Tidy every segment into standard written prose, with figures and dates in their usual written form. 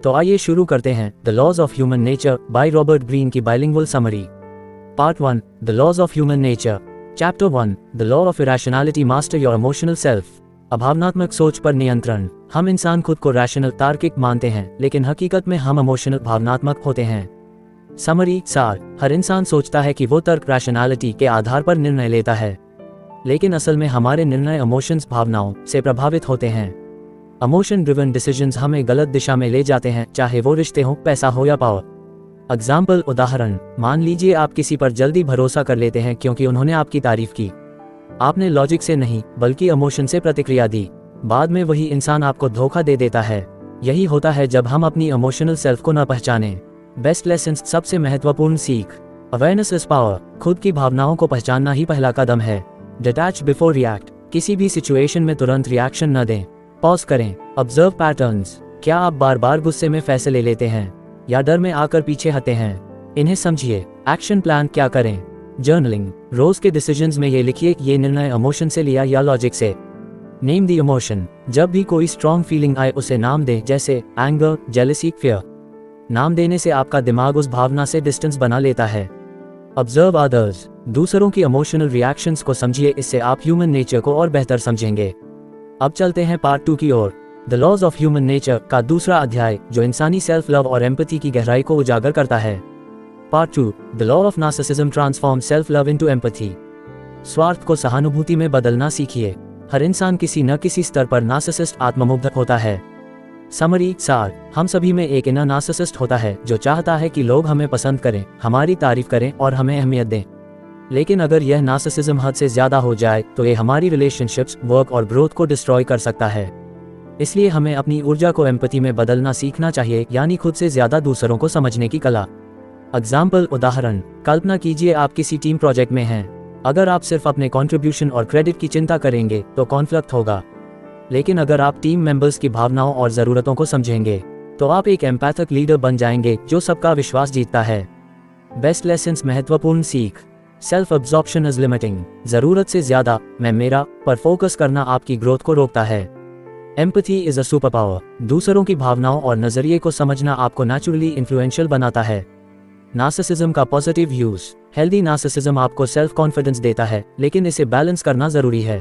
तो आइए शुरू करते हैं the laws of human nature by Robert Greene की bilingual summary. Part 1 the laws of human nature. Chapter 1 the law of irrationality master your emotional self. अभावनात्मक सोच पर नियंत्रण। हम इंसान खुद को रैशनल तार्किक मानते हैं, लेकिन हकीकत में हम इमोशनल भावनात्मक होते हैं। समरी सार। हर इंसान सोचता है कि वो तर्क रैशनैलिटी के आधार पर निर्णय लेता है, लेकिन असल में हमारे निर्णय इमोशंस भावनाओं से प्रभावित होते हैं। इमोशन ड्रिवन डिसीजंस हमें गलत दिशा में ले जाते हैं, चाहे वो रिश्ते हो, पैसा हो या पावर। एग्जाम्पल उदाहरण, मान लीजिए आप किसी पर जल्दी भरोसा कर लेते हैं क्योंकि उन्होंने आपकी तारीफ की। आपने लॉजिक से नहीं बल्कि इमोशन से प्रतिक्रिया दी। बाद में वही इंसान आपको धोखा दे देता है। यही होता है जब हम अपनी इमोशनल सेल्फ को न पहचाने। Best lessons. सबसे महत्वपूर्ण सीख। Awareness is power. खुद की भावनाओं को पहचानना ही पहला कदम है। Detach before react. किसी भी सिचुएशन में तुरंत रिएक्शन न दें, पॉज करें। Observe patterns. क्या आप बार बार गुस्से में फैसले लेते हैं या डर में आकर पीछे हटते हैं? इन्हें समझिए। एक्शन प्लान क्या करें। जर्नलिंग। रोज के डिसीजंस में ये लिखिए कि ये निर्णय इमोशन से लिया या लॉजिक से। Name the emotion. जब भी कोई स्ट्रॉन्ग फीलिंग आए उसे नाम दें, जैसे एंगर, जेलसी, फियर। नाम देने से आपका दिमाग उस भावना से डिस्टेंस बना लेता है। Observe others. दूसरों की इमोशनल रिएक्शंस को समझिए, इससे आप ह्यूमन नेचर को और बेहतर समझेंगे। अब चलते हैं पार्ट 2 की ओर। The laws of human nature का दूसरा अध्याय, जो इंसानी सेल्फ लव और एम्पैथी की गहराई को उजागर करता है। Part 2 the law of narcissism transform self love into empathy. स्वार्थ को सहानुभूति में बदलना सीखिए। हर इंसान किसी न किसी स्तर पर नार्सिसिस्ट आत्ममुग्ध होता है। समरी सार। हम सभी में एक इनर नार्सिसिस्ट होता है जो चाहता है कि लोग हमें पसंद करें, हमारी तारीफ करें और हमें अहमियत दें। लेकिन अगर यह नार्सिसिज्म हद से ज्यादा हो जाए तो ये हमारी रिलेशनशिप्स, वर्क और ग्रोथ को डिस्ट्रॉय कर सकता है। इसलिए हमें अपनी ऊर्जा को एम्पैथी में बदलना सीखना चाहिए, यानी खुद से ज्यादा दूसरों को समझने की कला। एग्जाम्पल उदाहरण, कल्पना कीजिए आप किसी टीम प्रोजेक्ट में हैं। अगर आप सिर्फ अपने कंट्रीब्यूशन और क्रेडिट की चिंता करेंगे तो कॉन्फ्लिक्ट होगा। लेकिन अगर आप टीम मेंबर्स की भावनाओं और ज़रूरतों को समझेंगे तो आप एक एम्पैथिक लीडर बन जाएंगे जो सबका विश्वास जीतता है। Best lessons. महत्वपूर्ण सीख। Self absorption is limiting. जरूरत से ज्यादा मैं मेरा पर फोकस करना आपकी ग्रोथ को रोकता है। Empathy is a super power. दूसरों की भावनाओं और नजरिए को समझना आपको नेचुरली इन्फ्लुएंशियल बनाता है। नार्सिसिज्म का पॉजिटिव यूज। हेल्दी नार्सिसिज्म आपको सेल्फ कॉन्फिडेंस देता है, लेकिन इसे बैलेंस करना जरूरी है।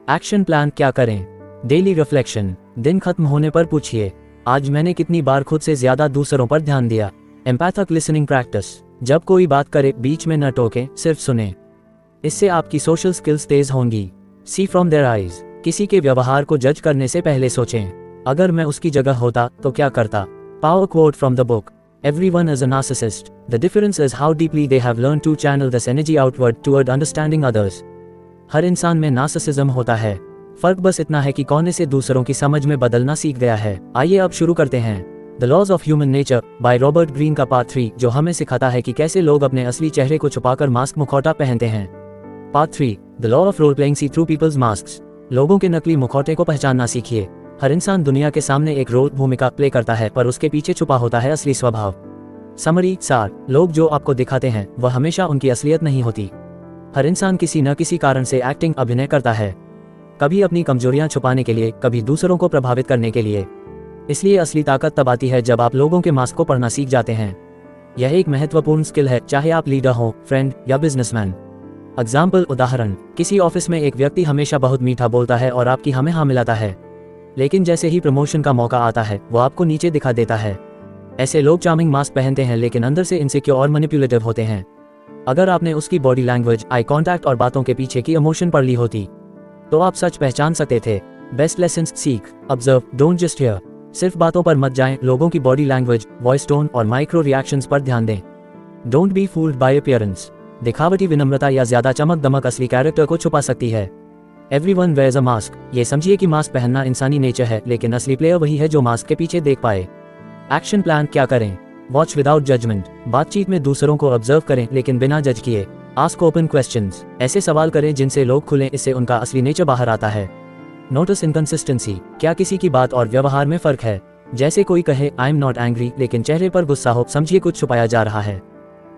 एक्शन प्लान क्या करें। Daily reflection. दिन खत्म होने पर पूछिए, आज मैंने कितनी बार खुद से ज्यादा दूसरों पर ध्यान दिया। Empathic listening practice. जब कोई बात करे बीच में न टोकें, सिर्फ सुने। इससे आपकी सोशल स्किल्स तेज होंगी। सी फ्रॉम देयर आईज। किसी के व्यवहार को जज करने से पहले सोचें, अगर मैं उसकी जगह होता तो क्या करता। Power quote from the book. Everyone is a narcissist. The difference is how deeply they have learned to channel this energy outward toward understanding others. हर इंसान में नार्सिसिज्म होता है, फर्क बस इतना है कि कौन इसे दूसरों की समझ में बदलना सीख गया है। आइए अब शुरू करते हैं the laws of human nature by Robert Greene का पार्ट 3, जो हमें सिखाता है कि कैसे लोग अपने असली चेहरे को छुपाकर मास्क मुखौटा पहनते हैं। Part 3 the law of role playing see through people's masks. लोगों के नकली मुखौटे को पहचानना सीखिए। हर इंसान दुनिया के सामने एक रोल भूमिका प्ले करता है, पर उसके पीछे छुपा होता है असली स्वभाव। समरी सार। लोग जो आपको दिखाते हैं वह हमेशा उनकी असलियत नहीं होती। हर इंसान किसी न किसी कारण से एक्टिंग अभिनय करता है, कभी अपनी कमजोरियां छुपाने के लिए, कभी दूसरों को प्रभावित करने के लिए। इसलिए असली ताकत तब आती है जब आप लोगों के मास्क को पढ़ना सीख जाते हैं। यह एक महत्वपूर्ण स्किल है, चाहे आप लीडर हो, फ्रेंड या बिजनेसमैन। एग्जाम्पल उदाहरण, किसी ऑफिस में एक व्यक्ति हमेशा बहुत मीठा बोलता है और आपकी हमें हाँ मिलाता है, लेकिन जैसे ही प्रमोशन का मौका आता है वो आपको नीचे दिखा देता है। ऐसे लोग चार्मिंग मास्क पहनते हैं, लेकिन अंदर से इनसिक्योर और मैनिपुलेटिव होते हैं। अगर आपने उसकी बॉडी लैंग्वेज, आई कॉन्टैक्ट और बातों के पीछे की इमोशन पढ़ ली होती तो आप सच पहचान सकते थे। बेस्ट लेसन्स सीख। Observe, don't just hear. सिर्फ बातों पर मत जाएं, लोगों की बॉडी लैंग्वेज, वॉइस टोन और माइक्रो रिएक्शंस पर ध्यान दें। Don't be fooled by appearance. दिखावटी विनम्रता या ज्यादा चमक दमक असली कैरेक्टर को छुपा सकती है। Everyone wears a mask. ये समझिए कि मास्क पहनना इंसानी नेचर है, लेकिन असली प्लेयर वही है जो मास्क के पीछे देख पाए। एक्शन प्लान क्या करें। Watch without judgment. बातचीत में दूसरों को ऑब्जर्व करें, लेकिन बिना जज किए। Ask open questions. ऐसे सवाल करें जिनसे लोग खुलें, इससे उनका असली नेचर बाहर आता है। Notice inconsistency. क्या किसी की बात और व्यवहार में फर्क है। जैसे कोई कहे आई एम नॉट एंग्री, लेकिन चेहरे पर गुस्सा हो, समझिए कुछ छुपाया जा रहा है।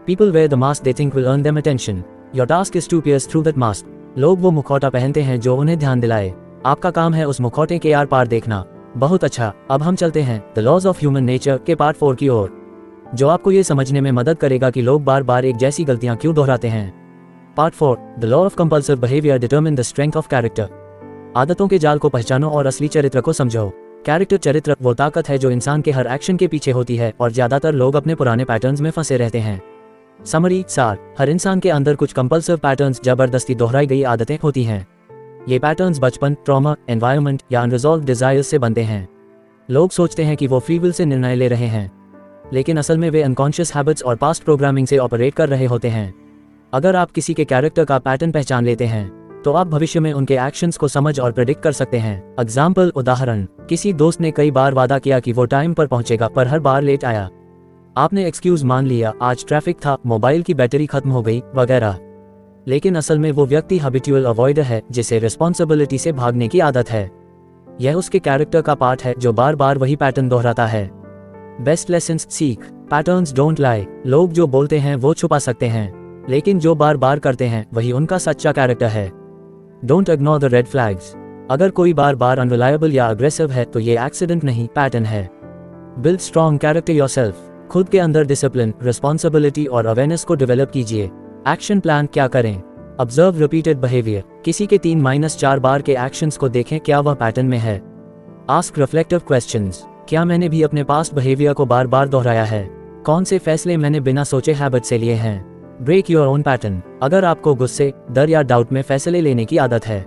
People wear the mask they think will earn them attention. Your task is to pierce through that mask. लोग वो मुखौटा पहनते हैं जो उन्हें ध्यान दिलाए। आपका काम है उस मुखौटे के आर पार देखना। बहुत अच्छा, अब हम चलते हैं the laws of human nature के पार्ट 4 की ओर, जो आपको ये समझने में मदद करेगा कि लोग बार बार एक जैसी गलतियां क्यों दोहराते हैं। Part 4, the law of compulsive behaviour determine the strength of character. आदतों के जाल को पहचानो और असली चरित्र को समझो। कैरेक्टर चरित्र वो ताकत है जो इंसान के हर एक्शन के पीछे होती है और ज्यादातर लोग अपने पुराने पैटर्न्स में फंसे रहते हैं। समरी सार, हर इंसान के अंदर कुछ कंपल्सिव पैटर्न्स, जबरदस्ती दोहराई गई आदतें होती हैं। ये पैटर्न्स बचपन, ट्रॉमा, एनवायरनमेंट या अनरिजॉल्व डिजायर्स से बनते हैं। लोग सोचते हैं कि वो फ्री विल से निर्णय ले रहे हैं, लेकिन असल में वे अनकॉन्शियस हैबिट्स और पास्ट प्रोग्रामिंग से ऑपरेट कर रहे होते हैं। अगर आप किसी के कैरेक्टर का पैटर्न पहचान लेते हैं तो आप भविष्य में उनके एक्शंस को समझ और प्रेडिक्ट कर सकते हैं। एग्जाम्पल, उदाहरण, किसी दोस्त ने कई बार वादा किया कि वो टाइम पर पहुंचेगा पर हर बार लेट आया। आपने एक्सक्यूज मान लिया, आज ट्रैफिक था, मोबाइल की बैटरी खत्म हो गई वगैरह। लेकिन असल में वो व्यक्ति हैबिचुअल अवॉइडर है जिसे रिस्पॉन्सिबिलिटी से भागने की आदत है। यह उसके कैरेक्टर का पार्ट है जो बार बार वही पैटर्न दोहराता है। बेस्ट लेसन्स सीख, पैटर्न्स डोंट लाई। लोग जो बोलते हैं वो छुपा सकते हैं, लेकिन जो बार बार करते हैं वही उनका सच्चा कैरेक्टर है। Don't ignore the red flags. अगर कोई बार बार अनरिलायबल या अग्रेसिव है तो ये एक्सीडेंट नहीं, पैटर्न है। Build strong character yourself. खुद के अंदर डिसिप्लिन, रिस्पॉन्सिबिलिटी और अवेयरनेस को डेवलप कीजिए। एक्शन प्लान क्या करें? Observe repeated behaviour. किसी के 3-4 बार के एक्शंस को देखें, क्या वह पैटर्न में है? Ask reflective questions. क्या मैंने भी अपने पास्ट बिहेवियर को बार बार दोहराया है? कौन से फैसले मैंने बिना सोचे हैबिट से लिए हैं? Break your own pattern. अगर आपको गुस्से, डर या डाउट में फैसले लेने की आदत है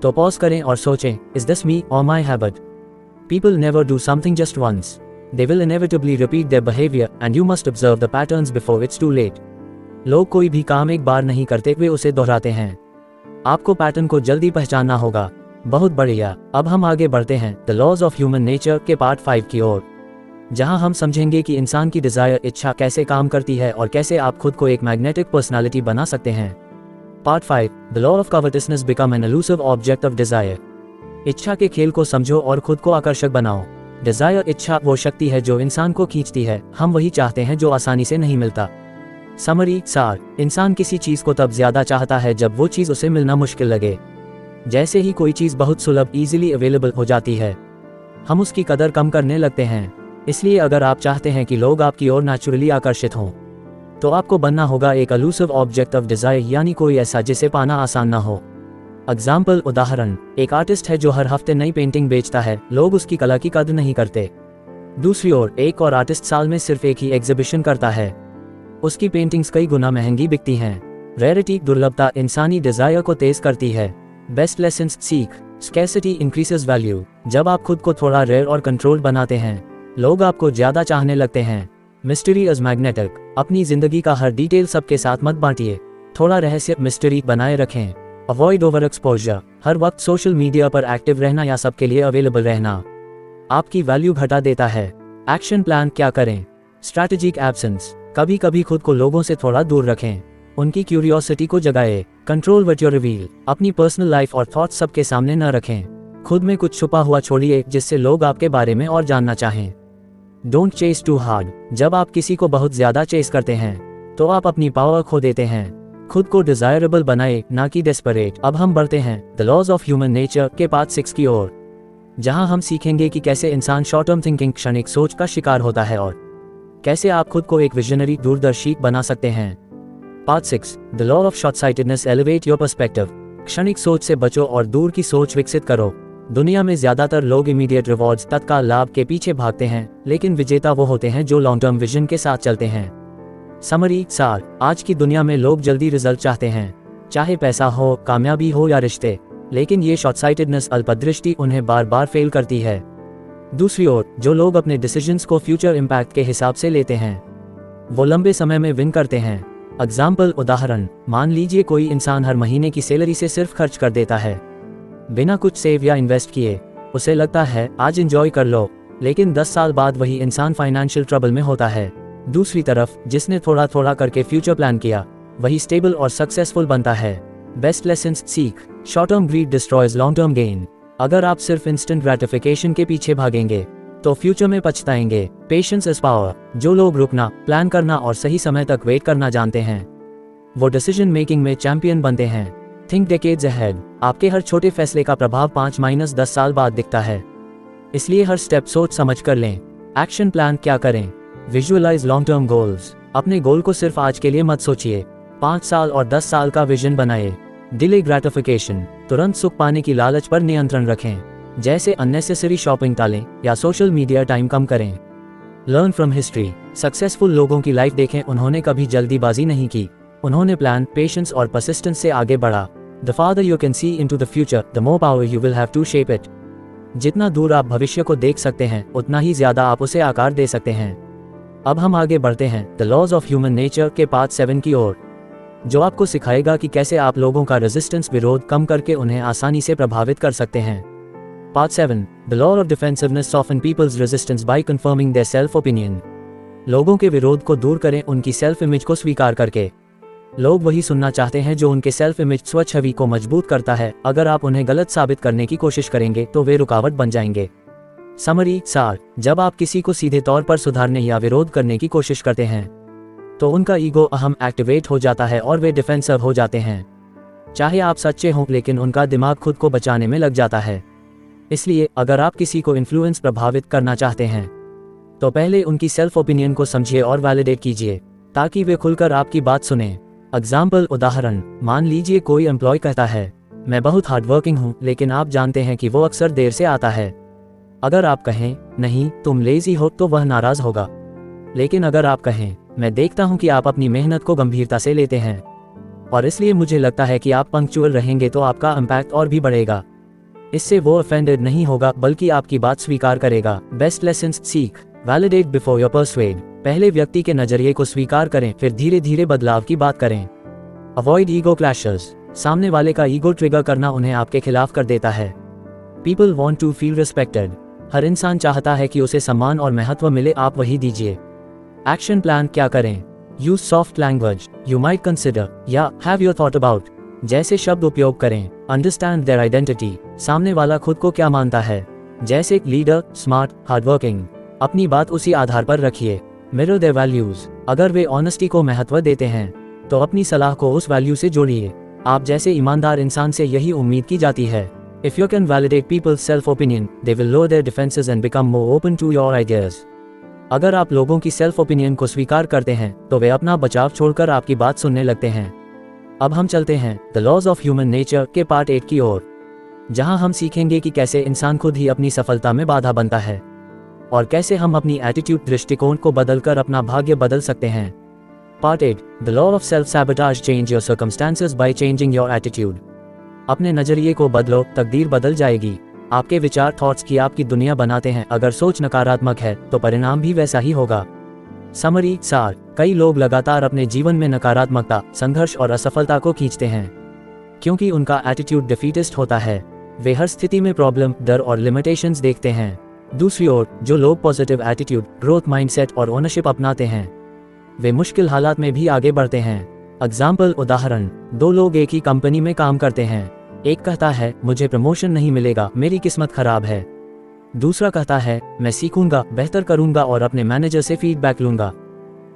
तो पॉज करें और सोचें, इज दिस मी और my habit? People never do something just once, they will inevitably repeat their behaviour and you must observe the patterns before it's too late. लोग कोई भी काम एक बार नहीं करते, वे उसे दोहराते हैं। आपको पैटर्न को जल्दी पहचानना होगा। बहुत बढ़िया, अब हम आगे बढ़ते हैं the laws of human nature के पार्ट 5 की ओर, जहां हम समझेंगे कि इंसान की डिजायर, इच्छा कैसे काम करती है और कैसे आप खुद को एक मैग्नेटिक पर्सनालिटी बना सकते हैं। Part 5, the law of covetousness become an elusive object of desire. इच्छा के खेल को समझो और खुद को आकर्षक बनाओ। डिजायर, इच्छा वो शक्ति है जो इंसान को खींचती है। हम वही चाहते हैं जो आसानी से नहीं मिलता। समरी सार, इंसान किसी चीज को तब ज्यादा चाहता है जब वो चीज उसे मिलना मुश्किल लगे। जैसे ही कोई चीज बहुत सुलभ, इजीली अवेलेबल हो जाती है, हम उसकी कदर कम करने लगते हैं। इसलिए अगर आप चाहते हैं कि लोग आपकी ओर नेचुरली आकर्षित हों तो आपको बनना होगा एक एलूसिव ऑब्जेक्ट ऑफ डिजायर, यानी कोई ऐसा जिसे पाना आसान ना हो। एग्जाम्पल, उदाहरण, एक आर्टिस्ट है जो हर हफ्ते नई पेंटिंग बेचता है, लोग उसकी कला की कदर नहीं करते। दूसरी ओर एक और आर्टिस्ट साल में सिर्फ एक ही एग्जीबिशन करता है, उसकी पेंटिंग्स कई गुना महंगी बिकती हैं। रेयरिटी, दुर्लभता इंसानी डिजायर को तेज करती है। बेस्ट लेसन्स सीख, स्कैर्सिटी इंक्रीजेस वैल्यू। जब आप खुद को थोड़ा रेयर और कंट्रोल्ड बनाते हैं, लोग आपको ज्यादा चाहने लगते हैं। Mystery is magnetic. अपनी जिंदगी का हर डिटेल सबके साथ मत बांटिए, थोड़ा रहस्य, मिस्ट्री बनाए रखें। Avoid over exposure. हर वक्त सोशल मीडिया पर एक्टिव रहना या सबके लिए अवेलेबल रहना आपकी वैल्यू घटा देता है। एक्शन प्लान क्या करें? Strategic absence. कभी कभी खुद को लोगों से थोड़ा दूर रखें, उनकी क्यूरियोसिटी को जगाए। Control what you reveal. अपनी पर्सनल लाइफ और थॉट्स सबके सामने न रखें, खुद में कुछ छुपा हुआ छोड़िए जिससे लोग आपके बारे में और जानना चाहें। Don't chase too hard. जब आप किसी को बहुत ज्यादा चेस करते हैं तो आप अपनी पावर खो देते हैं। खुद को डिजायरेबल बनाए, ना कि डेस्परेट। अब हम बढ़ते हैं the laws of human nature के पार्ट 6 की ओर, जहां हम सीखेंगे कि कैसे इंसान शॉर्ट टर्म थिंकिंग, क्षणिक सोच का शिकार होता है और कैसे आप खुद को एक विजनरी, दूरदर्शी बना सकते हैं। Part 6, the law of short sightedness elevate your perspective. क्षणिक सोच से बचो और दूर की सोच विकसित करो। दुनिया में ज्यादातर लोग इमीडिएट रिवॉर्ड्स, तत्काल लाभ के पीछे भागते हैं, लेकिन विजेता वो होते हैं जो लॉन्ग टर्म विजन के साथ चलते हैं। समरी सार, आज की दुनिया में लोग जल्दी रिजल्ट चाहते हैं, चाहे पैसा हो, कामयाबी हो या रिश्ते, लेकिन ये शॉर्ट साइटेडनेस, अल्पदृष्टि, उन्हें बार बार फेल करती है। दूसरी ओर जो लोग अपने डिसीजंस को फ्यूचर इम्पैक्ट के हिसाब से लेते हैं, वो लंबे समय में विन करते हैं। एग्जाम्पल, उदाहरण, मान लीजिए कोई इंसान हर महीने की सैलरी से सिर्फ खर्च कर देता है, बिना कुछ सेव या इन्वेस्ट किए। उसे लगता है आज एंजॉय कर लो, लेकिन 10 साल बाद वही इंसान फाइनेंशियल ट्रबल में होता है। दूसरी तरफ जिसने थोड़ा थोड़ा करके फ्यूचर प्लान किया, वही स्टेबल और सक्सेसफुल बनता है। बेस्ट लेसन्स सीख, short term greed destroys long term gain. अगर आप सिर्फ इंस्टेंट ग्रेटिफिकेशन के पीछे भागेंगे तो फ्यूचर में पछताएंगे। Patience is power. जो लोग रुकना, प्लान करना और सही समय तक वेट करना जानते हैं, वो डिसीजन मेकिंग में चैंपियन बनते हैं। Think decades ahead. आपके हर छोटे फैसले का प्रभाव 5-10 साल बाद दिखता है। इसलिए हर स्टेप सोच समझ कर लें। एक्शन प्लान क्या करें? Visualise long term goals. अपने गोल को सिर्फ आज के लिए मत सोचिए, 5 साल और 10 साल का विजन बनाए। Delay gratification. तुरंत सुख पाने की लालच पर नियंत्रण रखें, जैसे अननेसेसरी शॉपिंग टालें या सोशल मीडिया टाइम कम करें। Learn from history. सक्सेसफुल लोगों की लाइफ देखें, उन्होंने कभी जल्दीबाजी नहीं की, उन्होंने प्लान, पेशेंस और परसिस्टेंस से आगे बढ़ा। The farther you can see into the future, the more power you will have to shape it. जितना दूर आप भविष्य को देख सकते हैं, उतना ही ज्यादा आप उसे आकार दे सकते हैं। अब हम आगे बढ़ते हैं the laws of human nature के पार्ट 7 की ओर, जो आपको सिखाएगा कि कैसे आप लोगों का रेजिस्टेंस, विरोध कम करके उन्हें आसानी से प्रभावित कर सकते हैं। Part 7 the law of defensiveness soften people's resistance by confirming their self opinion. लोगों के विरोध को दूर करें उनकी सेल्फ इमेज को स्वीकार करके। लोग वही सुनना चाहते हैं जो उनके सेल्फ इमेज, स्वच्छ छवि को मजबूत करता है। अगर आप उन्हें गलत साबित करने की कोशिश करेंगे तो वे रुकावट बन जाएंगे। समरी, सार। जब आप किसी को सीधे तौर पर सुधारने या विरोध करने की कोशिश करते हैं तो उनका ईगो अहम एक्टिवेट हो जाता है और वे डिफेंसिव हो जाते हैं। चाहे आप सच्चे हों, लेकिन उनका दिमाग खुद को बचाने में लग जाता है। इसलिए अगर आप किसी को इन्फ्लुएंस, प्रभावित करना चाहते हैं तो पहले उनकी सेल्फ ओपिनियन को समझिए और वैलिडेट कीजिए, ताकि वे खुलकर आपकी बात सुने। एग्जाम्पल, उदाहरण, मान लीजिए कोई एम्प्लॉय कहता है, मैं बहुत हार्डवर्किंग हूँ, लेकिन आप जानते हैं कि वो अक्सर देर से आता है। अगर आप कहें, नहीं तुम लेजी हो, तो वह नाराज होगा। लेकिन अगर आप कहें, मैं देखता हूं कि आप अपनी मेहनत को गंभीरता से लेते हैं और इसलिए मुझे लगता है कि आप पंक्चुअल रहेंगे, तो आपका इम्पैक्ट और भी बढ़ेगा। इससे वो ऑफेंडेड नहीं होगा, बल्कि आपकी बात स्वीकार करेगा। बेस्ट लेसन्स सीख। Validate before your persuade. पहले व्यक्ति के नजरिए को स्वीकार करें, फिर धीरे धीरे बदलाव की बात करें। Avoid ego clashes. सामने वाले का ईगो ट्रिगर करना उन्हें आपके खिलाफ कर देता है। People want to feel respected. हर इंसान चाहता है कि उसे सम्मान और महत्व मिले, आप वही दीजिए। एक्शन प्लान क्या करें? Use soft language, you might consider या हैव योर थॉट अबाउट जैसे शब्द उपयोग करें। Understand their identity. सामने वाला खुद को क्या मानता है, जैसे लीडर, स्मार्ट, हार्डवर्किंग। अपनी बात उसी आधार पर रखिए। Mirror there values. अगर वे ऑनेस्टी को महत्व देते हैं तो अपनी सलाह को उस वैल्यू से जोड़िए। आप जैसे ईमानदार इंसान से यही उम्मीद की जाती है। If you can validate people's self opinion, they will lower their defences and become more open to your ideas. अगर आप लोगों की सेल्फ ओपिनियन को स्वीकार करते हैं तो वे अपना बचाव छोड़कर आपकी बात सुनने लगते हैं। अब हम चलते हैं the laws of human nature के पार्ट 8 की ओर, जहां हम सीखेंगे कि कैसे इंसान खुद ही अपनी सफलता में बाधा बनता है और कैसे हम अपनी एटीट्यूड, दृष्टिकोण को बदलकर अपना भाग्य बदल सकते हैं। Part 8 the law of self sabotage. Change your circumstances by changing your attitude. अपने नजरिए को बदलो, तकदीर बदल जाएगी। आपके विचार, थॉट्स की आपकी दुनिया बनाते हैं। अगर सोच नकारात्मक है तो परिणाम भी वैसा ही होगा। समरी, सार। कई लोग लगातार अपने जीवन में नकारात्मकता, संघर्ष और असफलता को खींचते हैं क्योंकि उनका एटीट्यूड डिफीटिस्ट होता है। वे हर स्थिति में प्रॉब्लम, डर और लिमिटेशंस देखते हैं। दूसरी ओर, जो लोग पॉजिटिव एटीट्यूड, ग्रोथ माइंडसेट और ओनरशिप अपनाते हैं, वे मुश्किल हालात में भी आगे बढ़ते हैं। एग्जाम्पल, उदाहरण, 2 लोग एक ही कंपनी में काम करते हैं। एक कहता है, मुझे प्रमोशन नहीं मिलेगा, मेरी किस्मत खराब है। दूसरा कहता है, मैं सीखूंगा, बेहतर करूंगा और अपने मैनेजर से फीडबैक लूंगा।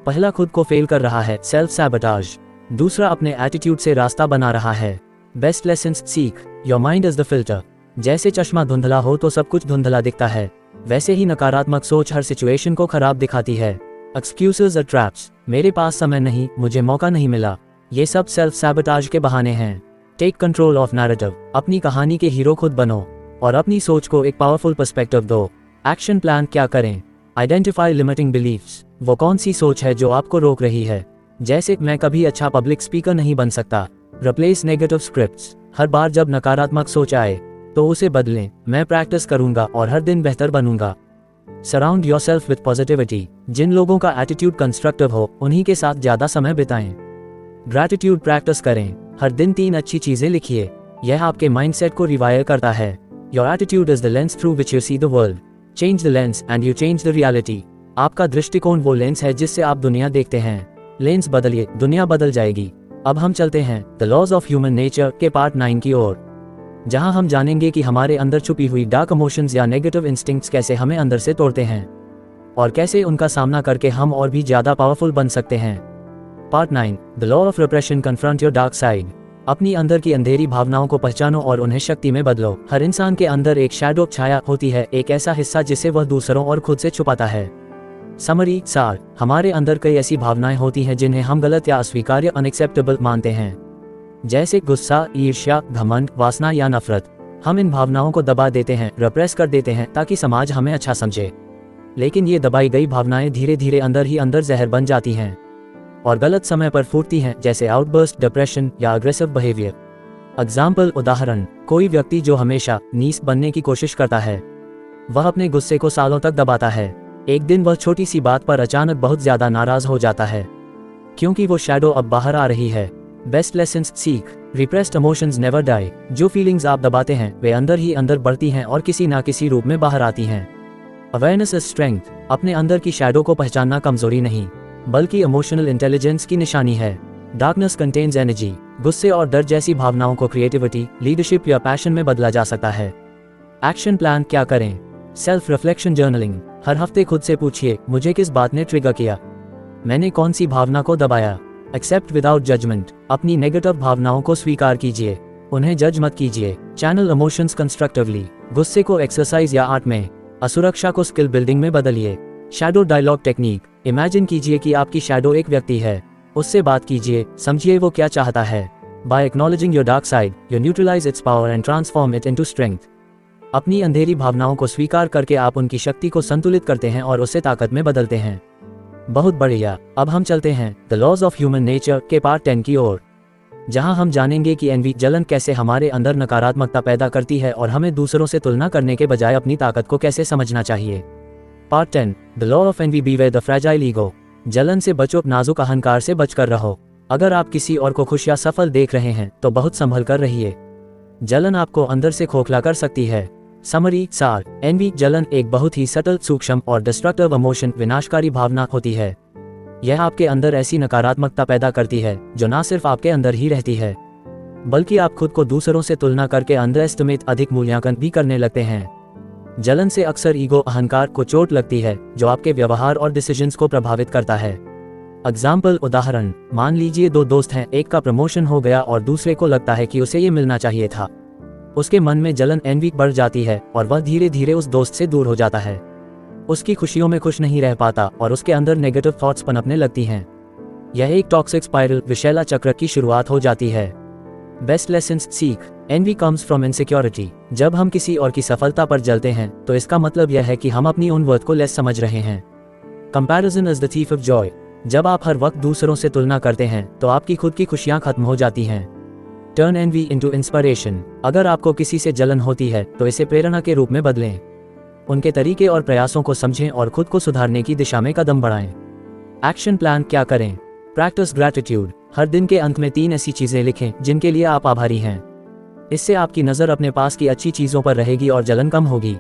पहला खुद को फेल कर रहा है, सेल्फ सैबोटाज। दूसरा अपने एटीट्यूड से रास्ता बना रहा है। बेस्ट लेसन्स सीख। Your mind is the filter. जैसे चश्मा धुंधला हो तो सब कुछ धुंधला दिखता है, वैसे ही नकारात्मक सोच हर सिचुएशन को खराब दिखाती है। Excuses are traps. मेरे पास समय नहीं, मुझे मौका नहीं मिला, ये सब सेल्फ सैबोटाज के बहाने हैं। Take control of narrative. अपनी कहानी के हीरो खुद बनो और अपनी सोच को एक पावरफुल पर्सपेक्टिव दो। एक्शन प्लान क्या करें? Identify limiting beliefs. वो कौन सी सोच है जो आपको रोक रही है, जैसे मैं कभी अच्छा पब्लिक स्पीकर नहीं बन सकता। Replace negative scripts. हर बार जब नकारात्मक सोच आए तो उसे बदलें, मैं प्रैक्टिस करूंगा और हर दिन बेहतर बनूंगा। Surround yourself with positivity. जिन लोगों का एटीट्यूड कंस्ट्रक्टिव हो, उन्हीं के साथ ज्यादा समय बिताएं। ग्रैटिट्यूड प्रैक्टिस करें। हर दिन 3 अच्छी चीजें लिखिए, यह आपके माइंडसेट को रिवायर करता है। Your attitude is the lens through which you see the world. Change the lens and you change the reality. आपका दृष्टिकोण वो लेंस है जिससे आप दुनिया देखते हैं। लेंस बदलिए, दुनिया बदल जाएगी। अब हम चलते हैं the laws of human nature के पार्ट 9 की ओर, जहां हम जानेंगे कि हमारे अंदर छुपी हुई डार्क इमोशंस या नेगेटिव इंस्टिंक्ट्स कैसे हमें अंदर से तोड़ते हैं और कैसे उनका सामना करके हम और भी ज्यादा पावरफुल बन सकते हैं। Part 9 the law of repression. Confront your dark side. अपनी अंदर की अंधेरी भावनाओं को पहचानो और उन्हें शक्ति में बदलो। हर इंसान के अंदर एक शैडो छाया होती है, एक ऐसा हिस्सा जिसे वह दूसरों और खुद से छुपाता है। समरी सार, हमारे अंदर कई ऐसी भावनाएं होती हैं जिन्हें हम गलत या अस्वीकार्य अनएक्सेप्टेबल मानते हैं, जैसे गुस्सा, ईर्ष्या, घमंड, वासना या नफरत। हम इन भावनाओं को दबा देते हैं, रिप्रेस कर देते हैं ताकि समाज हमें अच्छा समझे। लेकिन ये दबाई गई भावनाएं धीरे धीरे अंदर ही अंदर जहर बन जाती हैं और गलत समय पर फूटती हैं, जैसे आउटबर्स्ट, डिप्रेशन या अग्रेसिव बिहेवियर। एग्जाम्पल, उदाहरण, कोई व्यक्ति जो हमेशा नीस बनने की कोशिश करता है, वह अपने गुस्से को सालों तक दबाता है। एक दिन वह छोटी सी बात पर अचानक बहुत ज्यादा नाराज हो जाता है, क्योंकि वो शैडो अब बाहर आ रही है। बेस्ट लेसन्स सीख, रिप्रेस्ड इमोशंस नेवर डाई। जो फीलिंग्स आप दबाते हैं वे अंदर ही अंदर बढ़ती हैं और किसी ना किसी रूप में बाहर आती हैं। अवेयरनेस इज स्ट्रेंथ, अपने अंदर की शैडो को पहचानना कमजोरी नहीं बल्कि इमोशनल इंटेलिजेंस की निशानी है। डार्कनेस कंटेन्स एनर्जी, गुस्से और डर जैसी भावनाओं को क्रिएटिविटी, लीडरशिप या पैशन में बदला जा सकता है। एक्शन प्लान क्या करें? सेल्फ रिफ्लेक्शन जर्नलिंग, हर हफ्ते खुद से पूछिए, मुझे किस बात ने ट्रिगर किया, मैंने कौन सी भावना को दबाया। एक्सेप्ट विदाउट जजमेंट, अपनी नेगेटिव भावनाओं को स्वीकार कीजिए, उन्हें जज मत कीजिए। चैनल इमोशंस कंस्ट्रक्टिवली, गुस्से को एक्सरसाइज या आर्ट में, असुरक्षा को स्किल बिल्डिंग में बदलिए। शैडो डायलॉग टेक्निक, इमेजिन कीजिए कि आपकी शैडो एक व्यक्ति है, उससे बात कीजिए, समझिए वो क्या चाहता है। By acknowledging your dark side, you neutralise its power and transform it into strength. अपनी अंधेरी भावनाओं को स्वीकार करके आप उनकी शक्ति को संतुलित करते हैं और उसे ताकत में बदलते हैं। बहुत बढ़िया, अब हम चलते हैं the laws of human nature के पार्ट 10 की ओर, जहां हम जानेंगे कि एनवी, जलन, कैसे हमारे अंदर नकारात्मकता पैदा करती है और हमें दूसरों से तुलना करने के बजाय अपनी ताकत को कैसे समझना चाहिए। Part 10, the law of envy, beware the fragile ego. जलन से बचो, नाजुक अहंकार से बचकर रहो। अगर आप किसी और को खुश या सफल देख रहे हैं तो बहुत संभल कर रहिए, जलन आपको अंदर से खोखला कर सकती है। समरी सार, एनवी, जलन एक बहुत ही सटल, सूक्ष्म और डिस्ट्रक्टिव इमोशन, विनाशकारी भावना होती है। यह आपके अंदर ऐसी नकारात्मकता पैदा करती है जो ना सिर्फ आपके अंदर ही रहती है बल्कि आप खुद को दूसरों से तुलना करके अंडर एस्टिमेट, अधिक मूल्यांकन भी करने लगते हैं। जलन से अक्सर ईगो, अहंकार को चोट लगती है जो आपके व्यवहार और डिसीजंस को प्रभावित करता है। एग्जाम्पल, उदाहरण, मान लीजिए दो दोस्त हैं, एक का प्रमोशन हो गया और दूसरे को लगता है कि उसे ये मिलना चाहिए था। उसके मन में जलन, एनवी बढ़ जाती है और वह धीरे धीरे उस दोस्त से दूर हो जाता है, उसकी खुशियों में खुश नहीं रह पाता और उसके अंदर नेगेटिव थॉट्स पनपने लगती हैं। यह एक टॉक्सिक स्पाइरल, विषैला चक्र की शुरुआत हो जाती है। बेस्ट लेसन्स सीख, एनवी कम्स फ्रॉम इनसिक्योरिटी। जब हम किसी और की सफलता पर जलते हैं तो इसका मतलब यह है कि हम अपनी उन वर्थ को लेस समझ रहे हैं। Comparison is the thief of Joy. जब आप हर वक्त दूसरों से तुलना करते हैं तो आपकी खुद की खुशियां खत्म हो जाती हैं। Turn envy into inspiration. अगर आपको किसी से जलन होती है तो इसे प्रेरणा के रूप में बदलें, उनके तरीके और प्रयासों को समझें और खुद को सुधारने की दिशा में कदम बढ़ाएं। एक्शन प्लान क्या करें? Practice gratitude. हर दिन के अंत में 3 ऐसी चीजें लिखें जिनके लिए आप आभारी हैं। इससे आपकी नजर अपने पास की अच्छी चीजों पर रहेगी और जलन कम होगी।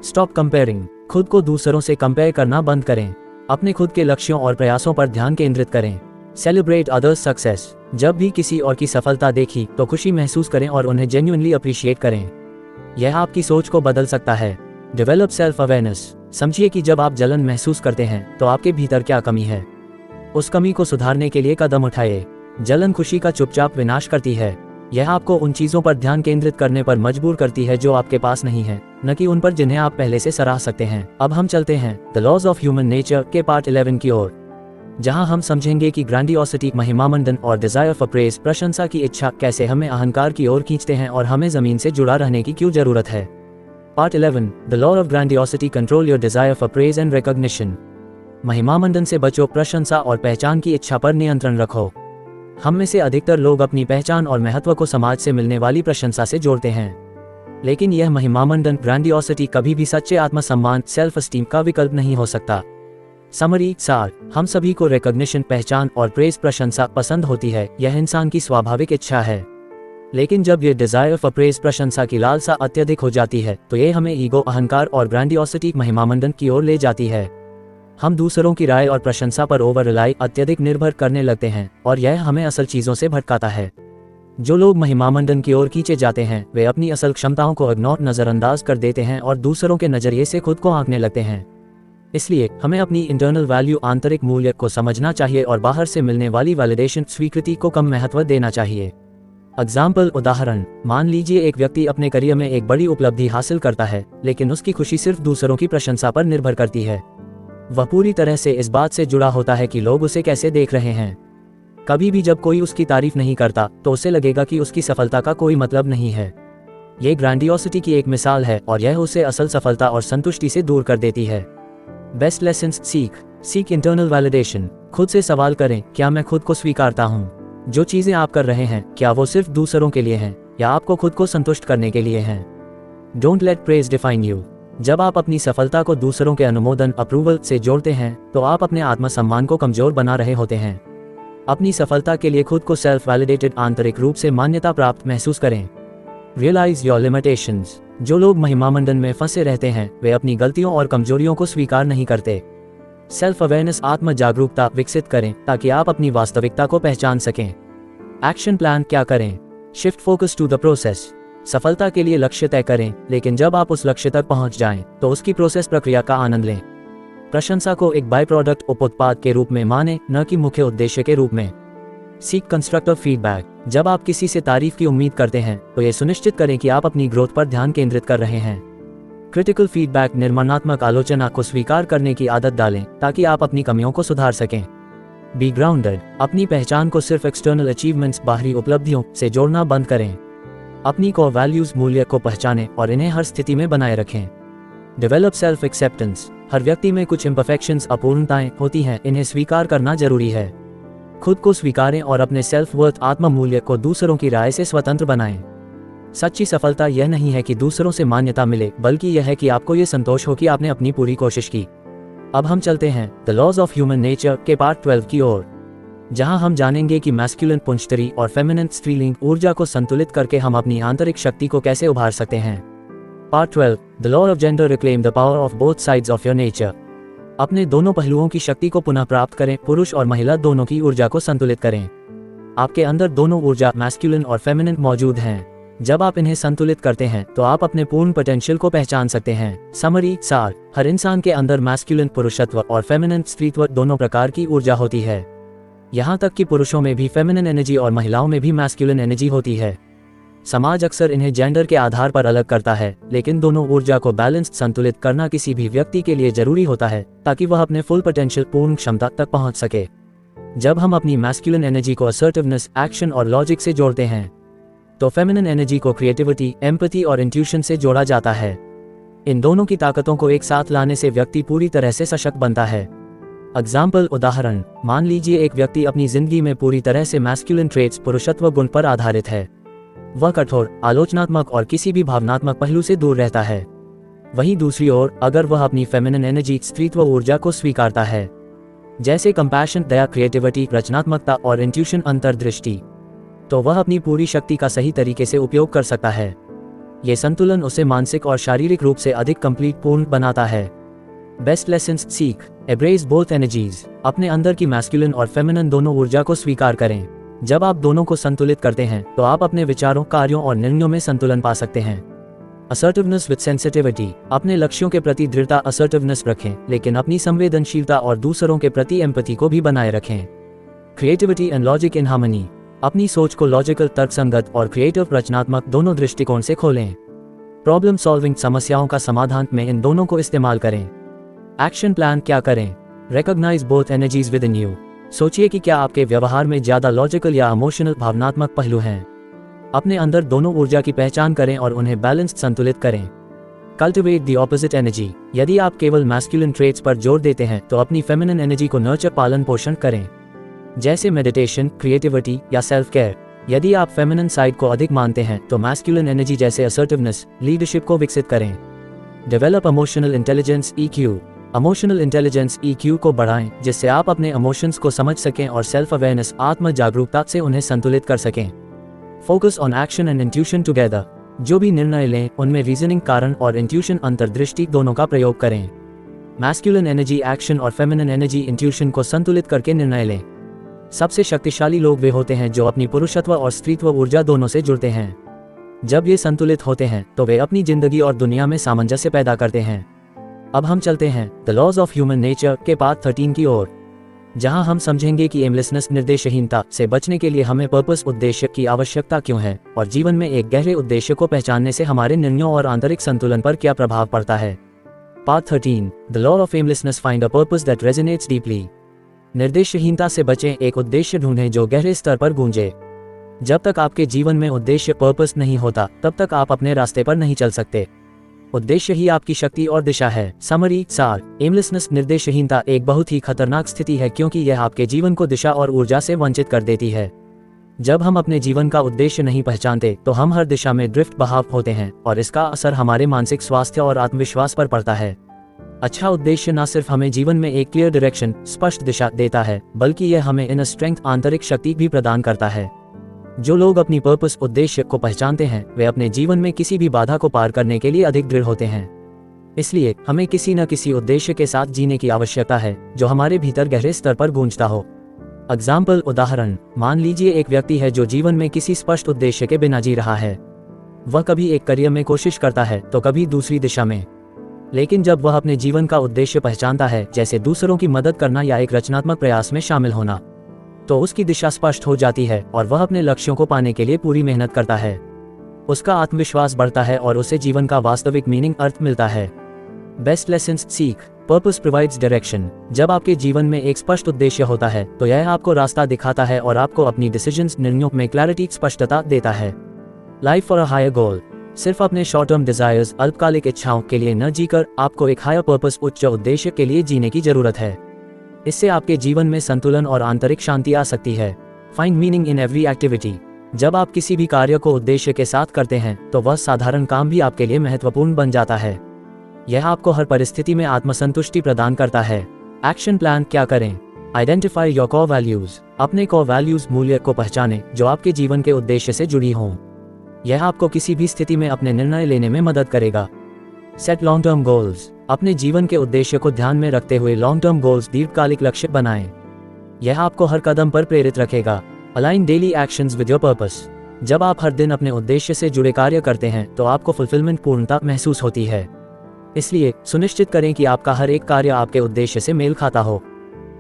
Stop comparing. खुद को दूसरों से कंपेयर करना बंद करें, अपने खुद के लक्ष्यों और प्रयासों पर ध्यान केंद्रित करें। Celebrate others success. जब भी किसी और की सफलता देखी तो खुशी महसूस करें और उन्हें जेन्युइनली अप्रिशिएट करें। यह आपकी सोच को बदल सकता है। Develop self awareness. समझिए कि जब आप जलन महसूस करते हैं तो आपके भीतर क्या कमी है, उस कमी को सुधारने के लिए कदम उठाइए। जलन खुशी का चुपचाप विनाश करती है। यह आपको उन चीजों पर ध्यान केंद्रित करने पर मजबूर करती है जो आपके पास नहीं है, न कि उन पर जिन्हें आप पहले से सराह सकते हैं। अब हम चलते हैं the laws of human nature के पार्ट 11 की ओर, जहां हम समझेंगे कि ग्रैंडियोसिटी, महिमामंडन और डिजायर फॉर प्रेज, प्रशंसा की इच्छा, कैसे हमें अहंकार की ओर खींचते हैं और हमें जमीन से जुड़ा रहने की क्यों जरूरत है। Part 11, the law of grandiosity, control your desire for praise and recognition. महिमामंडन से बचो, प्रशंसा और पहचान की इच्छा पर नियंत्रण रखो। हम में से अधिकतर लोग अपनी पहचान और महत्व को समाज से मिलने वाली प्रशंसा से जोड़ते हैं, लेकिन यह महिमामंडन, ग्रैंडियोसिटी कभी भी सच्चे आत्मसम्मान, सेल्फ एस्टीम का विकल्प नहीं हो सकता। समरी सार, हम सभी को रिकॉग्निशन, पहचान और प्रेज, प्रशंसा पसंद होती है। यह इंसान की स्वाभाविक इच्छा है, लेकिन जब ये डिजायर फॉर प्रेज, प्रशंसा की लालसा अत्यधिक हो जाती है तो ये हमें ईगो, अहंकार और ग्रैंडियोसिटी, महिमामंडन की ओर ले जाती है। हम दूसरों की राय और प्रशंसा पर ओवर रिलाई, अत्यधिक निर्भर करने लगते हैं और यह हमें असल चीजों से भटकाता है। जो लोग महिमामंडन की ओर खींचे जाते हैं वे अपनी असल क्षमताओं को इग्नोर, नजरअंदाज कर देते हैं और दूसरों के नजरिए से खुद को आंकने लगते हैं। इसलिए हमें अपनी इंटरनल वैल्यू, आंतरिक मूल्य को समझना चाहिए और बाहर से मिलने वाली वैलिडेशन, स्वीकृति को कम महत्व देना चाहिए। एग्जाम्पल उदाहरण, मान लीजिए एक व्यक्ति अपने करियर में एक बड़ी उपलब्धि हासिल करता है, लेकिन उसकी खुशी सिर्फ दूसरों की प्रशंसा पर निर्भर करती है। वह पूरी तरह से इस बात से जुड़ा होता है कि लोग उसे कैसे देख रहे हैं। कभी भी जब कोई उसकी तारीफ नहीं करता तो उसे लगेगा कि उसकी सफलता का कोई मतलब नहीं है। ये ग्रैंडियोसिटी की एक मिसाल है और यह उसे असल सफलता और संतुष्टि से दूर कर देती है। Best lessons seek internal validation. खुद से सवाल करें, क्या मैं खुद को स्वीकारता हूँ? जो चीज़ें आप कर रहे हैं, क्या वो सिर्फ दूसरों के लिए हैं या आपको खुद को संतुष्ट करने के लिए हैं? Don't let praise define you. जब आप अपनी सफलता को दूसरों के अनुमोदन अप्रूवल से जोड़ते हैं तो आप अपने आत्मसम्मान को कमजोर बना रहे होते हैं। अपनी सफलता के लिए खुद को सेल्फ वैलिडेटेड आंतरिक रूप से मान्यता प्राप्त महसूस करें। Realise your limitations. जो लोग महिमामंडन में फंसे रहते हैं वे अपनी गलतियों और कमजोरियों को स्वीकार नहीं करते। सेल्फ अवेयरनेस आत्म जागरूकता विकसित करें ताकि आप अपनी वास्तविकता को पहचान सकें। एक्शन प्लान क्या करें? Shift focus to the process. सफलता के लिए लक्ष्य तय करें, लेकिन जब आप उस लक्ष्य तक पहुंच जाएं तो उसकी प्रोसेस प्रक्रिया का आनंद लें। प्रशंसा को एक बाय प्रोडक्ट उपोत्पाद के रूप में मानें, न कि मुख्य उद्देश्य के रूप में। Seek constructive feedback. जब आप किसी से तारीफ की उम्मीद करते हैं तो ये सुनिश्चित करें कि आप अपनी ग्रोथ पर ध्यान केंद्रित कर रहे हैं। Critical feedback. निर्माणात्मक आलोचना को स्वीकार करने की आदत डालें ताकि आप अपनी कमियों को सुधार सकें। Be grounded. अपनी पहचान को सिर्फ एक्सटर्नल अचीवमेंट्स बाहरी उपलब्धियों से जोड़ना बंद करें। अपनी कोर वैल्यूज मूल्य को पहचानें और इन्हें हर स्थिति में बनाए रखें। Develop self acceptance. हर व्यक्ति में कुछ इम्परफेक्शंस अपूर्णताएं होती हैं, इन्हें स्वीकार करना जरूरी है। खुद को स्वीकारें और अपने सेल्फ वर्थ आत्म मूल्य को दूसरों की राय से स्वतंत्र बनाएं। सच्ची सफलता यह नहीं है कि दूसरों से मान्यता मिले, बल्कि यह है कि आपको ये संतोष हो कि आपने अपनी पूरी कोशिश की। अब हम चलते हैं the laws of human nature के पार्ट 12 की ओर, जहां हम जानेंगे कि मैस्कुलिन पुंजतरी और फेमिनिन स्त्रीलिंग ऊर्जा को संतुलित करके हम अपनी आंतरिक शक्ति को कैसे उभार सकते हैं। Part 12 the law of gender. Reclaim the power of both sides of your nature. अपने दोनों पहलुओं की शक्ति को पुनः प्राप्त करें। पुरुष और महिला दोनों की ऊर्जा को संतुलित करें। आपके अंदर दोनों ऊर्जा मैस्कुलिन और फेमिनिन मौजूद हैं। जब आप इन्हें संतुलित करते हैं तो आप अपने पूर्ण पोटेंशियल को पहचान सकते हैं। समरी सार। हर इंसान के अंदर मैस्कुलिन पुरुषत्व और फेमिनिन स्त्रीत्व दोनों प्रकार की ऊर्जा होती है। यहाँ तक कि पुरुषों में भी फेमिनिन एनर्जी और महिलाओं में भी मैस्कुलिन एनर्जी होती है। समाज अक्सर इन्हें जेंडर के आधार पर अलग करता है, लेकिन दोनों ऊर्जा को बैलेंस्ड संतुलित करना किसी भी व्यक्ति के लिए जरूरी होता है ताकि वह अपने फुल पोटेंशियल पूर्ण क्षमता तक पहुंच सके। जब हम अपनी मैस्कुलिन एनर्जी को असर्टिवनेस, एक्शन और लॉजिक से जोड़ते हैं तो फेमिनिन एनर्जी को क्रिएटिविटी, एम्पैथी और इंट्यूशन से जोड़ा जाता है। इन दोनों की ताकतों को एक साथ लाने से व्यक्ति पूरी तरह से सशक्त बनता है। एग्जाम्पल उदाहरण, मान लीजिए एक व्यक्ति अपनी जिंदगी में पूरी तरह से मैस्कुलिन ट्रेट्स पुरुषत्व गुण पर आधारित है। वह कठोर, आलोचनात्मक और किसी भी भावनात्मक पहलू से दूर रहता है। वहीं दूसरी ओर अगर वह अपनी फेमिनिन एनर्जी स्त्रीत्व ऊर्जा को स्वीकारता है, जैसे कंपैशन, दया, क्रिएटिविटी, रचनात्मकता और इंट्यूशन अंतर्दृष्टि, तो वह अपनी पूरी शक्ति का सही तरीके से उपयोग कर सकता है। ये संतुलन उसे मानसिक और शारीरिक रूप से अधिक कंप्लीट पूर्ण बनाता है। Best lessons seek. Embrace both energies. अपने अंदर की मैस्कुलिन और फेमिनिन दोनों ऊर्जा को स्वीकार करें। जब आप दोनों को संतुलित करते हैं तो आप अपने विचारों, कार्यों और निर्णयों में संतुलन पा सकते हैं। Assertiveness with sensitivity. अपने लक्ष्यों के प्रति दृढ़ता, असर्टिवनेस रखें, लेकिन अपनी संवेदनशीलता और दूसरों के प्रति एम्पैथी को भी बनाए रखें। Creativity and logic in harmony. अपनी सोच को लॉजिकल, तर्कसंगत और क्रिएटिव, रचनात्मक दोनों दृष्टिकोण से खोलें। Problem solving. समस्याओं का समाधान में इन दोनों को इस्तेमाल करें। एक्शन प्लान क्या करें? Recognise both energies within you. सोचिए कि क्या आपके व्यवहार में ज्यादा लॉजिकल या इमोशनल, भावनात्मक पहलू हैं। अपने अंदर दोनों ऊर्जा की पहचान करें और उन्हें बैलेंस्ड, संतुलित करें। Cultivate the opposite energy. यदि आप केवल मैस्कुलिन ट्रेट्स पर जोर देते हैं तो अपनी फेमिनिन एनर्जी को नर्चर, पालन पोषण करें, जैसे मेडिटेशन, क्रिएटिविटी या सेल्फ केयर। यदि आप फेमिनिन साइड को अधिक मानते हैं तो मैस्कुलिन एनर्जी जैसे असर्टिवनेस, लीडरशिप को विकसित करें। Develop emotional intelligence EQ। Emotional intelligence EQ को बढ़ाएं, जिससे आप अपने इमोशंस को समझ सकें और सेल्फ अवेयरनेस, आत्म जागरूकता से उन्हें संतुलित कर सकें। Focus on action and intuition together. जो भी निर्णय लें उनमें रीजनिंग, कारण और इंट्यूशन, अंतर्दृष्टि दोनों का प्रयोग करें। मैस्कुलिन एनर्जी एक्शन और फेमिनिन एनर्जी इंट्यूशन को संतुलित करके निर्णय लें। सबसे शक्तिशाली लोग वे होते हैं जो अपनी पुरुषत्व और स्त्रीत्व ऊर्जा दोनों से जुड़ते हैं। जब ये संतुलित होते हैं तो वे अपनी जिंदगी और दुनिया में सामंजस्य पैदा करते हैं। अब हम चलते हैं the laws of human nature के पार्ट 13 की ओर, जहां हम समझेंगे कि एमलेसनेस निर्देशहीनता से बचने के लिए हमें पर्पस उद्देश्य की आवश्यकता क्यों है और जीवन में एक गहरे उद्देश्य को पहचानने से हमारे निर्णयों और आंतरिक संतुलन पर क्या प्रभाव पड़ता है। Part 13 the law of aimlessness find a purpose that resonates deeply. निर्देशहीनता से बचें, एक उद्देश्य ढूंढें जो गहरे स्तर पर गूंजे। जब तक आपके जीवन में उद्देश्य पर्पस नहीं होता तब तक आप अपने रास्ते पर नहीं चल सकते। उद्देश्य ही आपकी शक्ति और दिशा है। समरी सार, एमलेसनेस निर्देशहीनता एक बहुत ही खतरनाक स्थिति है क्योंकि यह आपके जीवन को दिशा और ऊर्जा से वंचित कर देती है। जब हम अपने जीवन का उद्देश्य नहीं पहचानते तो हम हर दिशा में ड्रिफ्ट बहाव होते हैं और इसका असर हमारे मानसिक स्वास्थ्य और आत्मविश्वास पर पड़ता है। अच्छा उद्देश्य न सिर्फ हमें जीवन में एक क्लियर डायरेक्शन, स्पष्ट दिशा देता है, बल्कि यह हमें इनर स्ट्रेंथ, आंतरिक शक्ति भी प्रदान करता है। जो लोग अपनी पर्पस उद्देश्य को पहचानते हैं वे अपने जीवन में किसी भी बाधा को पार करने के लिए अधिक दृढ़ होते हैं। इसलिए हमें किसी न किसी उद्देश्य के साथ जीने की आवश्यकता है जो हमारे भीतर गहरे स्तर पर गूंजता हो। एग्जाम्पल, उदाहरण, मान लीजिए एक व्यक्ति है जो जीवन में किसी स्पष्ट उद्देश्य के बिना जी रहा है। वह कभी एक करियर में कोशिश करता है तो कभी दूसरी दिशा में, लेकिन जब वह अपने जीवन का उद्देश्य पहचानता है, जैसे दूसरों की मदद करना या एक रचनात्मक प्रयास में शामिल होना, तो उसकी दिशा स्पष्ट हो जाती है और वह अपने लक्ष्यों को पाने के लिए पूरी मेहनत करता है। उसका आत्मविश्वास बढ़ता है और उसे जीवन का वास्तविक मीनिंग, अर्थ मिलता है। बेस्ट लेसन्स सीख, पर्पस प्रोवाइड्स डायरेक्शन। जब आपके जीवन में एक स्पष्ट उद्देश्य होता है तो यह आपको रास्ता दिखाता है और आपको अपनी डिसीजंस, निर्णयों में क्लैरिटी, स्पष्टता देता है। लाइफ फॉर अ हायर गोल, सिर्फ अपने शॉर्ट टर्म डिजायर्स, अल्पकालिक इच्छाओं के लिए न जीकर आपको एक हायर पर्पस, उच्च उद्देश्य के लिए जीने की जरूरत है। इससे आपके जीवन में संतुलन और आंतरिक शांति आ सकती है। Find meaning in every activity, जब आप किसी भी कार्य को उद्देश्य के साथ करते हैं तो वह साधारण काम भी आपके लिए महत्वपूर्ण बन जाता है। यह आपको हर परिस्थिति में आत्मसंतुष्टि प्रदान करता है। एक्शन प्लान, क्या करें? आइडेंटिफाई योर कोर वैल्यूज, अपने कोर वैल्यूज, मूल्य को पहचानें जो आपके जीवन के उद्देश्य से जुड़ी हों। यह आपको किसी भी स्थिति में अपने निर्णय लेने में मदद करेगा। सेट लॉन्ग टर्म गोल्स, अपने जीवन के उद्देश्य को ध्यान में रखते हुए लॉन्ग टर्म गोल्स, दीर्घकालिक लक्ष्य बनाएं। यह आपको हर कदम पर प्रेरित रखेगा। Align daily actions with your purpose, जब आप हर दिन अपने उद्देश्य से जुड़े कार्य करते हैं तो आपको फुलफिलमेंट, पूर्णता महसूस होती है। इसलिए सुनिश्चित करें कि आपका हर एक कार्य आपके उद्देश्य से मेल खाता हो।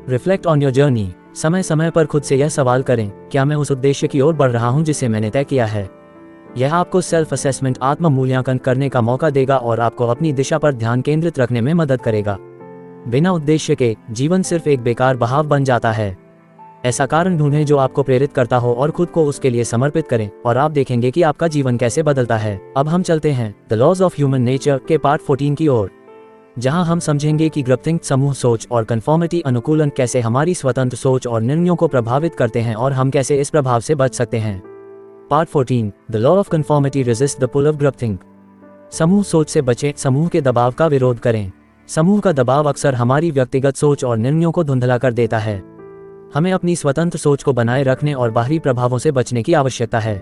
रिफ्लेक्ट ऑन योर जर्नी, समय समय पर खुद से यह सवाल करें, क्या मैं उस उद्देश्य की ओर बढ़ रहा हूं जिसे मैंने तय किया है? यह आपको सेल्फ असेसमेंट, आत्म मूल्यांकन करने का मौका देगा और आपको अपनी दिशा पर ध्यान केंद्रित रखने में मदद करेगा। बिना उद्देश्य के जीवन सिर्फ एक बेकार बहाव बन जाता है। ऐसा कारण ढूंढें जो आपको प्रेरित करता हो और खुद को उसके लिए समर्पित करें और आप देखेंगे कि आपका जीवन कैसे बदलता है। अब हम चलते हैं the laws of human nature के पार्ट 14 की ओर, जहां हम समझेंगे कि ग्रुपथिंक, समूह सोच और कन्फॉर्मिटी अनुकूलन कैसे हमारी स्वतंत्र सोच और निर्णयों को प्रभावित करते हैं और हम कैसे इस प्रभाव से बच सकते हैं। Part 14 the law of conformity resist the pull of groupthink. समूह सोच से बचें, समूह के दबाव का विरोध करें। समूह का दबाव अक्सर हमारी व्यक्तिगत सोच और निर्णयों को धुंधला कर देता है। हमें अपनी स्वतंत्र सोच को बनाए रखने और बाहरी प्रभावों से बचने की आवश्यकता है।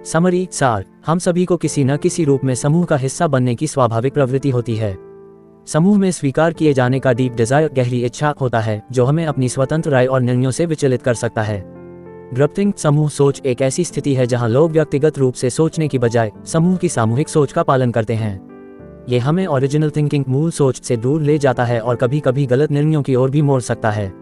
समरी सार, हम सभी को किसी न किसी रूप में समूह का हिस्सा बनने की स्वाभाविक प्रवृत्ति होती है। समूह में स्वीकार किए जाने का डीप डिजायर, गहरी इच्छा होता है जो हमें अपनी स्वतंत्र राय और निर्णयों से विचलित कर सकता है। ग्रुपथिंक, समूह सोच एक ऐसी स्थिति है जहां लोग व्यक्तिगत रूप से सोचने की बजाय समूह की सामूहिक सोच का पालन करते हैं। ये हमें ओरिजिनल थिंकिंग, मूल सोच से दूर ले जाता है और कभी कभी गलत निर्णयों की ओर भी मोड़ सकता है।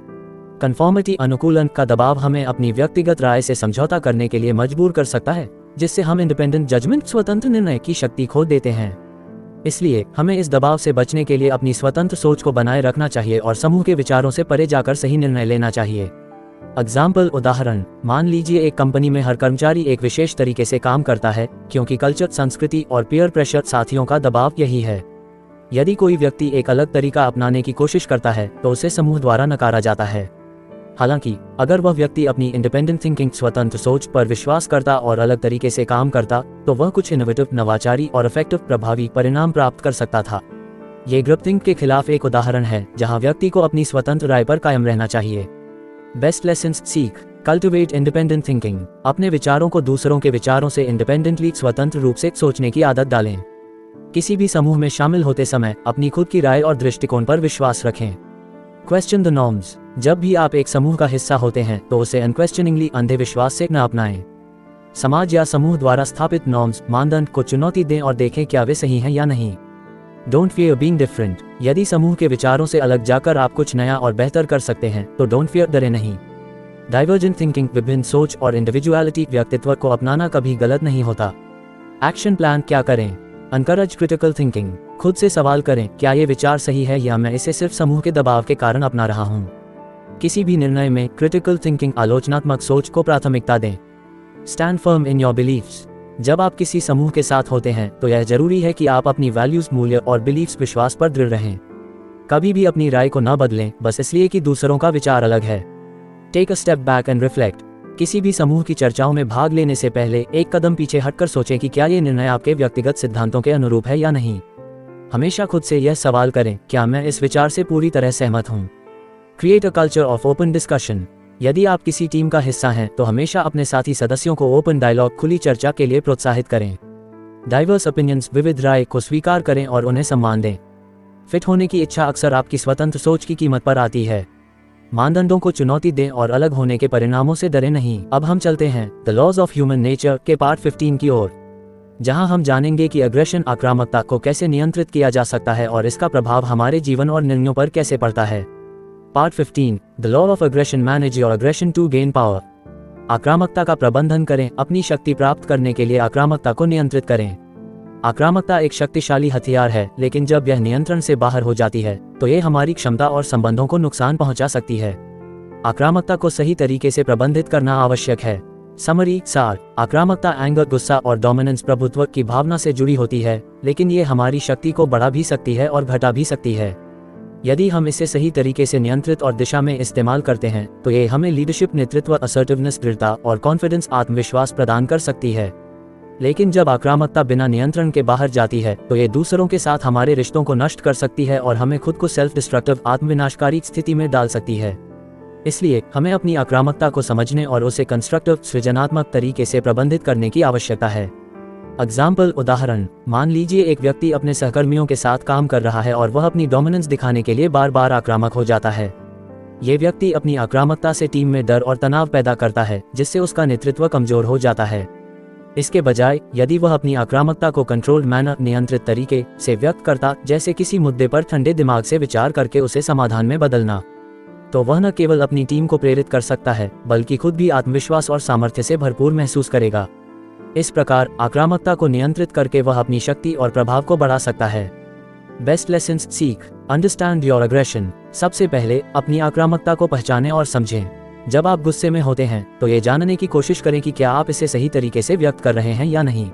कन्फॉर्मिटी अनुकूलन का दबाव हमें अपनी व्यक्तिगत राय से समझौता करने के लिए मजबूर कर सकता है, जिससे हम इंडिपेंडेंट जजमेंट, स्वतंत्र निर्णय की शक्ति खो देते हैं। इसलिए हमें इस दबाव से बचने के लिए अपनी स्वतंत्र सोच को बनाए रखना चाहिए और समूह के विचारों से परे जाकर सही निर्णय लेना चाहिए। एग्जाम्पल, उदाहरण, मान लीजिए एक कंपनी में हर कर्मचारी एक विशेष तरीके से काम करता है क्योंकि कल्चर, संस्कृति और पीयर प्रेशर, साथियों का दबाव यही है। यदि कोई व्यक्ति एक अलग तरीका अपनाने की कोशिश करता है तो उसे समूह द्वारा नकारा जाता है। हालांकि अगर वह व्यक्ति अपनी इंडिपेंडेंट थिंकिंग, स्वतंत्र सोच पर विश्वास करता और अलग तरीके से काम करता तो वह कुछ इनोवेटिव, नवाचारी और इफेक्टिव, प्रभावी परिणाम प्राप्त कर सकता था। ये ग्रुपथिंक के खिलाफ एक उदाहरण है जहां व्यक्ति को अपनी स्वतंत्र राय पर कायम रहना चाहिए। बेस्ट लेसन्स सीख, कल्टिवेट इंडिपेंडेंट थिंकिंग, अपने विचारों को दूसरों के विचारों से इंडिपेंडेंटली, स्वतंत्र रूप से सोचने की आदत डालें। किसी भी समूह में शामिल होते समय अपनी खुद की राय और दृष्टिकोण पर विश्वास रखें। क्वेश्चन द नॉर्म्स, जब भी आप एक समूह का हिस्सा होते हैं तो उसे अनक्वेश्चनिंगली, अंधे विश्वास से न अपनाएं। समाज या समूह द्वारा स्थापित नॉर्म्स, मानदंड को चुनौती दें और देखें क्या वे सही हैं या नहीं। Don't fear being different. यदि समूह के विचारों से अलग जाकर आप कुछ नया और बेहतर कर सकते हैं तो डोंट फियर, डरे नहीं। डाइवर्जेंट थिंकिंग, विभिन्न सोच और इंडिविजुअलिटी व्यक्तित्व को अपनाना कभी गलत नहीं होता। एक्शन प्लान क्या करें? Encourage critical thinking. खुद से सवाल करें, क्या ये विचार सही है या मैं इसे सिर्फ समूह के दबाव के कारण अपना रहा हूँ। किसी भी निर्णय में क्रिटिकल थिंकिंग, आलोचनात्मक सोच को प्राथमिकता दें। Stand firm in your believes. जब आप किसी समूह के साथ होते हैं तो यह जरूरी है कि आप अपनी वैल्यूज, मूल्य और बिलीव्स, विश्वास पर दृढ़ रहें। कभी भी अपनी राय को न बदलें बस इसलिए कि दूसरों का विचार अलग है। Take a step back and reflect. किसी भी समूह की चर्चाओं में भाग लेने से पहले एक कदम पीछे हटकर सोचें कि क्या ये निर्णय आपके व्यक्तिगत सिद्धांतों के अनुरूप है या नहीं। हमेशा खुद से यह सवाल करें, क्या मैं इस विचार से पूरी तरह सहमत हूँ। Create a culture of open discussion. यदि आप किसी टीम का हिस्सा हैं तो हमेशा अपने साथी सदस्यों को ओपन डायलॉग, खुली चर्चा के लिए प्रोत्साहित करें। डाइवर्स ओपिनियंस, विविध राय को स्वीकार करें और उन्हें सम्मान दें। फिट होने की इच्छा अक्सर आपकी स्वतंत्र सोच की कीमत पर आती है। मानदंडों को चुनौती दें और अलग होने के परिणामों से डरे नहीं। अब हम चलते हैं the laws of human nature के पार्ट 15 की ओर, जहां हम जानेंगे कि अग्रेशन, आक्रामकता को कैसे नियंत्रित किया जा सकता है और इसका प्रभाव हमारे जीवन और निर्णयों पर कैसे पड़ता है। Part 15, the law of aggression, manage your aggression to gain power. आक्रामकता का प्रबंधन करें, अपनी शक्ति प्राप्त करने के लिए आक्रामकता को नियंत्रित करें। आक्रामकता एक शक्तिशाली हथियार है, लेकिन जब यह नियंत्रण से बाहर हो जाती है तो यह हमारी क्षमता और संबंधों को नुकसान पहुंचा सकती है। आक्रामकता को सही तरीके से प्रबंधित करना आवश्यक है। समरी, सार। आक्रामकता एंगर, गुस्सा और डोमिनेंस, प्रभुत्व की भावना से जुड़ी होती है, लेकिन ये हमारी शक्ति को बढ़ा भी सकती है और घटा भी सकती है। यदि हम इसे सही तरीके से नियंत्रित और दिशा में इस्तेमाल करते हैं तो ये हमें लीडरशिप, नेतृत्व, असर्टिवनेस, दृढ़ता और कॉन्फिडेंस, आत्मविश्वास प्रदान कर सकती है। लेकिन जब आक्रामकता बिना नियंत्रण के बाहर जाती है तो ये दूसरों के साथ हमारे रिश्तों को नष्ट कर सकती है और हमें खुद को सेल्फ डिस्ट्रक्टिव, आत्मविनाशकारी स्थिति में डाल सकती है। इसलिए हमें अपनी आक्रामकता को समझने और उसे कंस्ट्रक्टिव, सृजनात्मक तरीके से प्रबंधित करने की आवश्यकता है। एग्जाम्पल, उदाहरण। मान लीजिए एक व्यक्ति अपने सहकर्मियों के साथ काम कर रहा है और वह अपनी डोमिनेंस दिखाने के लिए बार बार आक्रामक हो जाता है। ये व्यक्ति अपनी आक्रामकता से टीम में डर और तनाव पैदा करता है, जिससे उसका नेतृत्व कमजोर हो जाता है। इसके बजाय यदि वह अपनी आक्रामकता को कंट्रोल्ड मैनर, नियंत्रित तरीके से व्यक्त करता, जैसे किसी मुद्दे पर ठंडे दिमाग से विचार करके उसे समाधान में बदलना, तो वह न केवल अपनी टीम को प्रेरित कर सकता है बल्कि खुद भी आत्मविश्वास और सामर्थ्य से भरपूर महसूस करेगा। इस प्रकार आक्रामकता को नियंत्रित करके वह अपनी शक्ति और प्रभाव को बढ़ा सकता है। बेस्ट लेसन्स सीख। Understand your aggression. सबसे पहले अपनी आक्रामकता को पहचानें और समझें। जब आप गुस्से में होते हैं तो ये जानने की कोशिश करें कि क्या आप इसे सही तरीके से व्यक्त कर रहे हैं या नहीं।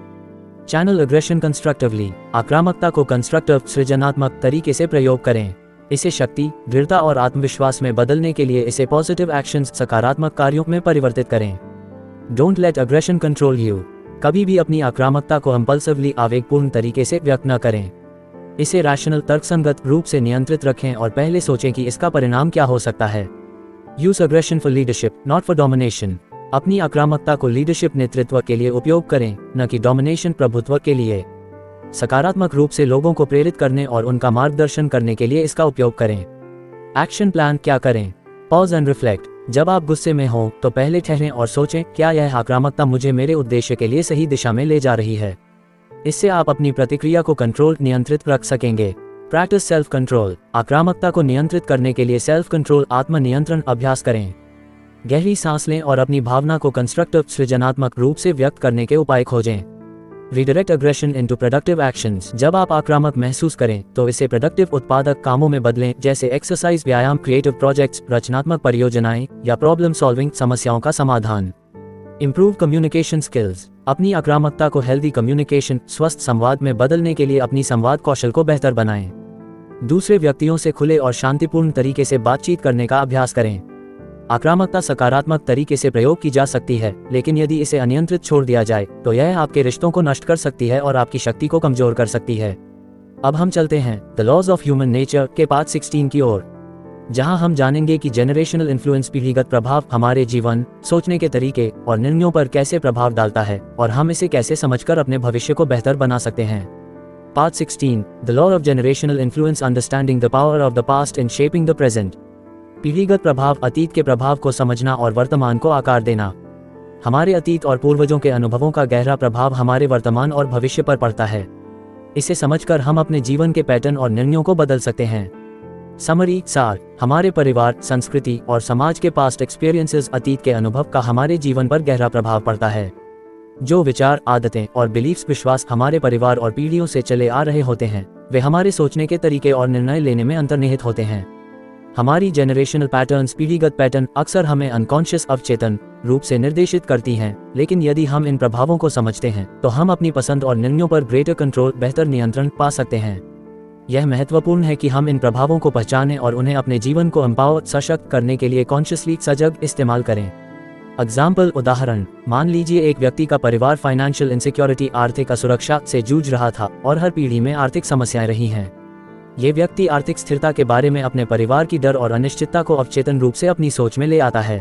Channel aggression constructively. आक्रामकता को कंस्ट्रक्टिव, सृजनात्मक तरीके से प्रयोग करें। इसे शक्ति, दृढ़ता और आत्मविश्वास में बदलने के लिए इसे पॉजिटिव एक्शंस, सकारात्मक कार्यों में परिवर्तित करें। Don't let aggression control you. कभी भी अपनी आक्रामकता को इम्पल्सिवली, आवेगपूर्ण तरीके से व्यक्त न करें। इसे रैशनल, तर्कसंगत रूप से नियंत्रित रखें और पहले सोचें कि इसका परिणाम क्या हो सकता है। Use aggression for leadership, not for domination. अपनी आक्रामकता को लीडरशिप, नेतृत्व के लिए उपयोग करें, न कि डोमिनेशन, प्रभुत्व के लिए। सकारात्मक रूप से लोगों को प्रेरित करने और उनका मार्गदर्शन करने के लिए इसका उपयोग करें। एक्शन प्लान क्या करें? Pause and reflect. जब आप गुस्से में हो तो पहले ठहरें और सोचें, क्या यह आक्रामकता मुझे मेरे उद्देश्य के लिए सही दिशा में ले जा रही है। इससे आप अपनी प्रतिक्रिया को कंट्रोल, नियंत्रित रख सकेंगे। Practice self control. आक्रामकता को नियंत्रित करने के लिए सेल्फ कंट्रोल, आत्मनियंत्रण अभ्यास करें। गहरी सांस लें और अपनी भावना को कंस्ट्रक्टिव, सृजनात्मक रूप से व्यक्त करने के उपाय खोजें। Redirect aggression into productive actions. जब आप आक्रामक महसूस करें तो इसे प्रोडक्टिव, उत्पादक कामों में बदलें, जैसे एक्सरसाइज, व्यायाम, क्रिएटिव प्रोजेक्ट्स, रचनात्मक परियोजनाएं या प्रॉब्लम सॉल्विंग, समस्याओं का समाधान। Improve communication skills. अपनी आक्रामकता को हेल्दी कम्युनिकेशन, स्वस्थ संवाद में बदलने के लिए अपनी संवाद कौशल को बेहतर बनाएं। दूसरे व्यक्तियों से खुले और शांतिपूर्ण तरीके से बातचीत करने का अभ्यास करें। आक्रामकता सकारात्मक तरीके से प्रयोग की जा सकती है, लेकिन यदि इसे अनियंत्रित छोड़ दिया जाए तो यह आपके रिश्तों को नष्ट कर सकती है और आपकी शक्ति को कमजोर कर सकती है। अब हम चलते हैं the laws of human nature के पार्ट 16 की ओर, जहां हम जानेंगे कि जेनरेशनल इन्फ्लुएंस, पीढ़ीगत प्रभाव हमारे जीवन, सोचने के तरीके और निर्णयों पर कैसे प्रभाव डालता है और हम इसे कैसे समझकर अपने भविष्य को बेहतर बना सकते हैं। Part 16, the law of generational influence, understanding the power of the past in shaping the present. पीढ़ीगत प्रभाव, अतीत के प्रभाव को समझना और वर्तमान को आकार देना। हमारे अतीत और पूर्वजों के अनुभवों का गहरा प्रभाव हमारे वर्तमान और भविष्य पर पड़ता है। इसे समझकर हम अपने जीवन के पैटर्न और निर्णयों को बदल सकते हैं। समरी सार, हमारे परिवार, संस्कृति और समाज के पास्ट एक्सपीरियंसेस, अतीत के अनुभव का हमारे जीवन पर गहरा प्रभाव पड़ता है। जो विचार, आदतें और बिलीफ्स, विश्वास हमारे परिवार और पीढ़ियों से चले आ रहे होते हैं, वे हमारे सोचने के तरीके और निर्णय लेने में अंतर्निहित होते हैं। हमारी जेनरेशनल पैटर्न्स, पीढ़ीगत पैटर्न, अक्सर हमें अनकॉन्शियस, अवचेतन रूप से निर्देशित करती हैं, लेकिन यदि हम इन प्रभावों को समझते हैं तो हम अपनी पसंद और निर्णयों पर ग्रेटर कंट्रोल, बेहतर नियंत्रण पा सकते हैं। यह महत्वपूर्ण है कि हम इन प्रभावों को पहचानें और उन्हें अपने जीवन को एम्पावर, सशक्त करने के लिए कॉन्शियसली सजग इस्तेमाल करें। एग्जाम्पल, उदाहरण, मान लीजिए एक व्यक्ति का परिवार फाइनेंशियल इनसिक्योरिटी, आर्थिक असुरक्षा से जूझ रहा था और हर पीढ़ी में आर्थिक समस्याएं रही हैं। ये व्यक्ति आर्थिक स्थिरता के बारे में अपने परिवार की डर और अनिश्चितता को अवचेतन रूप से अपनी सोच में ले आता है।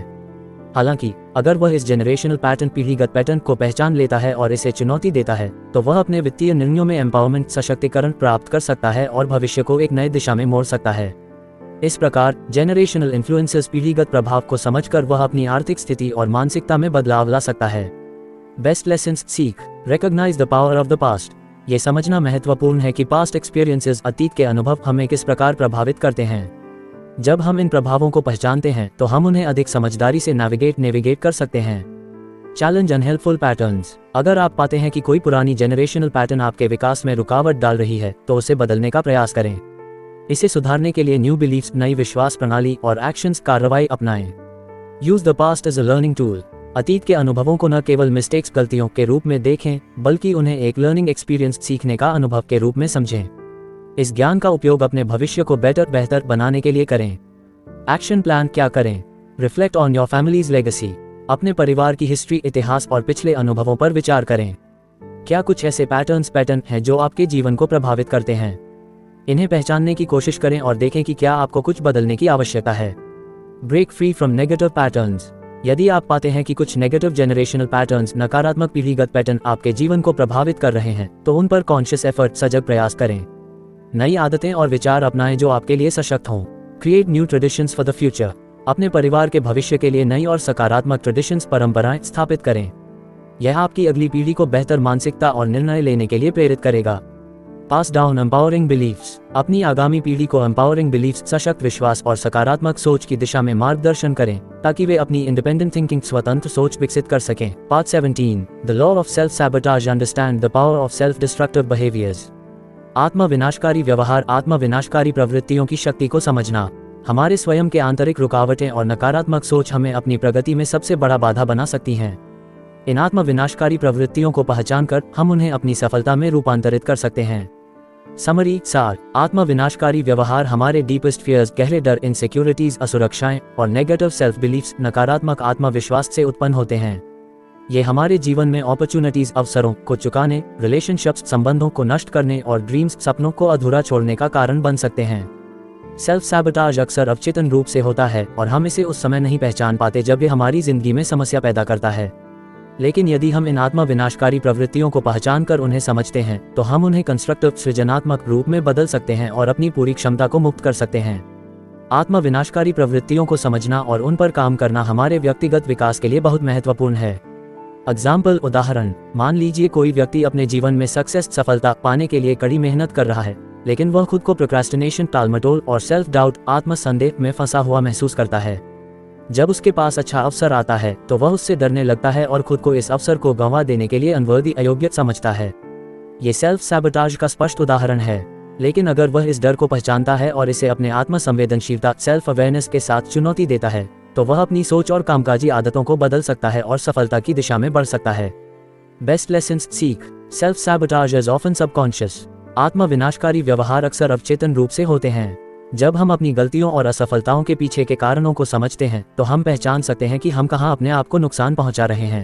हालांकि अगर वह इस जेनरेशनल पैटर्न, पीढ़ीगत पैटर्न को पहचान लेता है और इसे चुनौती देता है, तो वह अपने वित्तीय निर्णयों में एम्पावरमेंट, सशक्तिकरण प्राप्त कर सकता है और भविष्य को एक नई दिशा में मोड़ सकता है। इस प्रकार जेनरेशनल इन्फ्लुएंसेस, पीढ़ीगत प्रभाव को समझकर वह अपनी आर्थिक स्थिति और मानसिकता में बदलाव ला सकता है। बेस्ट लेसन्स सीख, recognise the power of the past. ये समझना महत्वपूर्ण है कि पास्ट एक्सपीरियंसेस, अतीत के अनुभव हमें किस प्रकार प्रभावित करते हैं। जब हम इन प्रभावों को पहचानते हैं तो हम उन्हें अधिक समझदारी से नेविगेट कर सकते हैं। चैलेंज अनहेल्पफुल पैटर्न्स, अगर आप पाते हैं कि कोई पुरानी जेनरेशनल पैटर्न आपके विकास में रुकावट डाल रही है तो उसे बदलने का प्रयास करें। इसे सुधारने के लिए न्यू बिलीफ्स, नई विश्वास प्रणाली और एक्शंस, कार्रवाई अपनाएं। Use the past as a learning tool, अतीत के अनुभवों को न केवल मिस्टेक्स, गलतियों के रूप में देखें, बल्कि उन्हें एक लर्निंग एक्सपीरियंस, सीखने का अनुभव के रूप में समझें। इस ज्ञान का उपयोग अपने भविष्य को बेहतर बनाने के लिए करें। एक्शन प्लान क्या करें? Reflect on your families legacy, अपने परिवार की हिस्ट्री, इतिहास और पिछले अनुभवों पर विचार करें। क्या कुछ ऐसे पैटर्न हैं जो आपके जीवन को प्रभावित करते हैं? इन्हें पहचानने की कोशिश करें और देखें कि क्या आपको कुछ बदलने की आवश्यकता है। Break free from negative patterns, यदि आप पाते हैं कि कुछ नेगेटिव जेनरेशनल पैटर्न्स, नकारात्मक पीढ़ीगत पैटर्न आपके जीवन को प्रभावित कर रहे हैं, तो उन पर कॉन्शियस एफर्ट, सजग प्रयास करें। नई आदतें और विचार अपनाएं जो आपके लिए सशक्त हों। Create new traditions for the future, अपने परिवार के भविष्य के लिए नई और सकारात्मक ट्रेडिशंस, परंपराएं स्थापित करें। यह आपकी अगली पीढ़ी को बेहतर मानसिकता और निर्णय लेने के लिए प्रेरित करेगा। पास डाउन एम्पावरिंग बिलीफ्स, अपनी आगामी पीढ़ी को एम्पावरिंग बिलीफ्स, सशक्त विश्वास और सकारात्मक सोच की दिशा में मार्गदर्शन करें ताकि वे अपनी इंडिपेंडेंट थिंकिंग, स्वतंत्र सोच विकसित कर सकें। Part 17, the law of self sabotage, understand the power of self destructive behaviours. आत्म विनाशकारी व्यवहार, आत्म विनाशकारी प्रवृत्तियों की शक्ति को समझना। हमारे स्वयं के आंतरिक रुकावटें और नकारात्मक सोच हमें अपनी प्रगति में सबसे बड़ा बाधा बना सकती हैं। इन आत्म विनाशकारी प्रवृत्तियों को पहचानकर हम उन्हें अपनी सफलता में रूपांतरित कर सकते हैं। समरी सार, आत्म विनाशकारी व्यवहार हमारे डीपेस्ट फियर्स, गहरे डर, इनसिक्योरिटीज, असुरक्षाएं और नेगेटिव सेल्फ बिलीफ्स, नकारात्मक आत्मविश्वास से उत्पन्न होते हैं। ये हमारे जीवन में अपॉर्चुनिटीज, अवसरों को चुकाने, रिलेशनशिप्स, संबंधों को नष्ट करने और ड्रीम्स, सपनों को अधूरा छोड़ने का कारण बन सकते हैं। सेल्फ सैबोटाज अक्सर अवचेतन रूप से होता है और हम इसे उस समय नहीं पहचान पाते जब ये हमारी जिंदगी में समस्या पैदा करता है। लेकिन यदि हम इन आत्म विनाशकारी प्रवृत्तियों को पहचान कर उन्हें समझते हैं तो हम उन्हें कंस्ट्रक्टिव, सृजनात्मक रूप में बदल सकते हैं और अपनी पूरी क्षमता को मुक्त कर सकते हैं। आत्म विनाशकारी प्रवृत्तियों को समझना और उन पर काम करना हमारे व्यक्तिगत विकास के लिए बहुत महत्वपूर्ण है। एग्जाम्पल, उदाहरण, मान लीजिए कोई व्यक्ति अपने जीवन में सफलता पाने के लिए कड़ी मेहनत कर रहा है, लेकिन वह खुद को प्रोक्रास्टिनेशन, टालमटोल और सेल्फ डाउट, आत्मसंदेह में फंसा हुआ महसूस करता है। जब उसके पास अच्छा अवसर आता है तो वह उससे डरने लगता है और खुद को इस अवसर को गंवा देने के लिए अनवर्दी, अयोग्य समझता है। ये सेल्फ सैबोटाज का स्पष्ट उदाहरण है। लेकिन अगर वह इस डर को पहचानता है और इसे अपने आत्म संवेदनशीलता, सेल्फ अवेयरनेस के साथ चुनौती देता है, तो वह अपनी सोच और कामकाजी आदतों को बदल सकता है और सफलता की दिशा में बढ़ सकता है। बेस्ट लेसन्स सीख, self sabotage is often subconscious, आत्म विनाशकारी व्यवहार अक्सर अवचेतन रूप से होते हैं। जब हम अपनी गलतियों और असफलताओं के पीछे के कारणों को समझते हैं तो हम पहचान सकते हैं कि हम कहां अपने आप को नुकसान पहुंचा रहे हैं।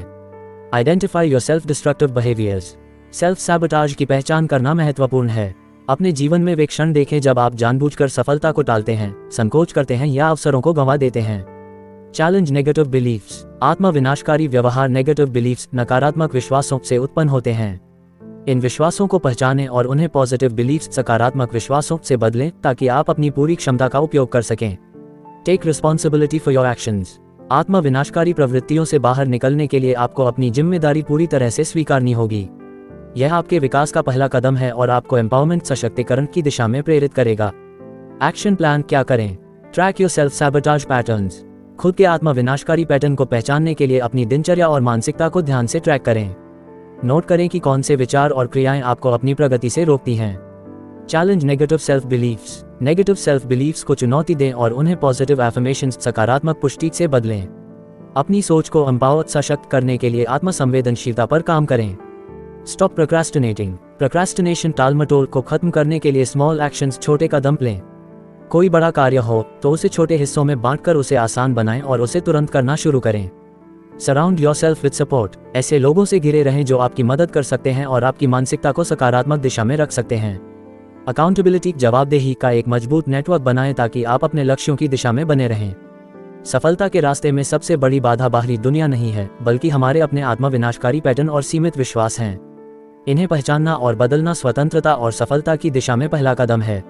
Identify your self destructive behaviours, self sabotage की पहचान करना महत्वपूर्ण है। अपने जीवन में वे क्षण देखें जब आप जानबूझकर सफलता को टालते हैं, संकोच करते हैं या अवसरों को गंवा देते हैं। चैलेंज नेगेटिव बिलीफ्स, आत्म विनाशकारी व्यवहार, नेगेटिव बिलीफ्स, नकारात्मक विश्वासों से उत्पन्न होते हैं। इन विश्वासों को पहचानें और उन्हें पॉजिटिव बिलीफ्स, सकारात्मक विश्वासों से बदलें ताकि आप अपनी पूरी क्षमता का उपयोग कर सकें। Take responsibility for your actions, आत्म विनाशकारी प्रवृत्तियों से बाहर निकलने के लिए आपको अपनी जिम्मेदारी पूरी तरह से स्वीकारनी होगी। यह आपके विकास का पहला कदम है और आपको एम्पावरमेंट सशक्तिकरण की दिशा में प्रेरित करेगा। एक्शन प्लान क्या करें? Track your self sabotage patterns. खुद के आत्म विनाशकारी पैटर्न को पहचानने के लिए अपनी दिनचर्या और मानसिकता को ध्यान से ट्रैक करें। नोट करें कि कौन से विचार और क्रियाएं आपको अपनी प्रगति से रोकती हैं। Challenge negative self beliefs. Negative self beliefs को चुनौती दें और उन्हें पॉजिटिव एफर्मेशंस सकारात्मक पुष्टि से बदलें। अपनी सोच को एम्पावर सशक्त करने के लिए आत्म संवेदनशीलता पर काम करें। Stop procrastinating. प्रोक्रास्टिनेशन टालमटोल को खत्म करने के लिए स्मॉल एक्शंस छोटे कदम लें। कोई बड़ा कार्य हो तो उसे छोटे हिस्सों में बांटकर उसे आसान बनाएं और उसे तुरंत करना शुरू करें। Surround yourself with support. ऐसे लोगों से घिरे रहें जो आपकी मदद कर सकते हैं और आपकी मानसिकता को सकारात्मक दिशा में रख सकते हैं। अकाउंटेबिलिटी जवाबदेही का एक मजबूत नेटवर्क बनाएं ताकि आप अपने लक्ष्यों की दिशा में बने रहें। सफलता के रास्ते में सबसे बड़ी बाधा बाहरी दुनिया नहीं है, बल्कि हमारे अपने आत्म विनाशकारी पैटर्न और सीमित विश्वास हैं। इन्हें पहचानना और बदलना स्वतंत्रता और सफलता की दिशा में पहला कदम है।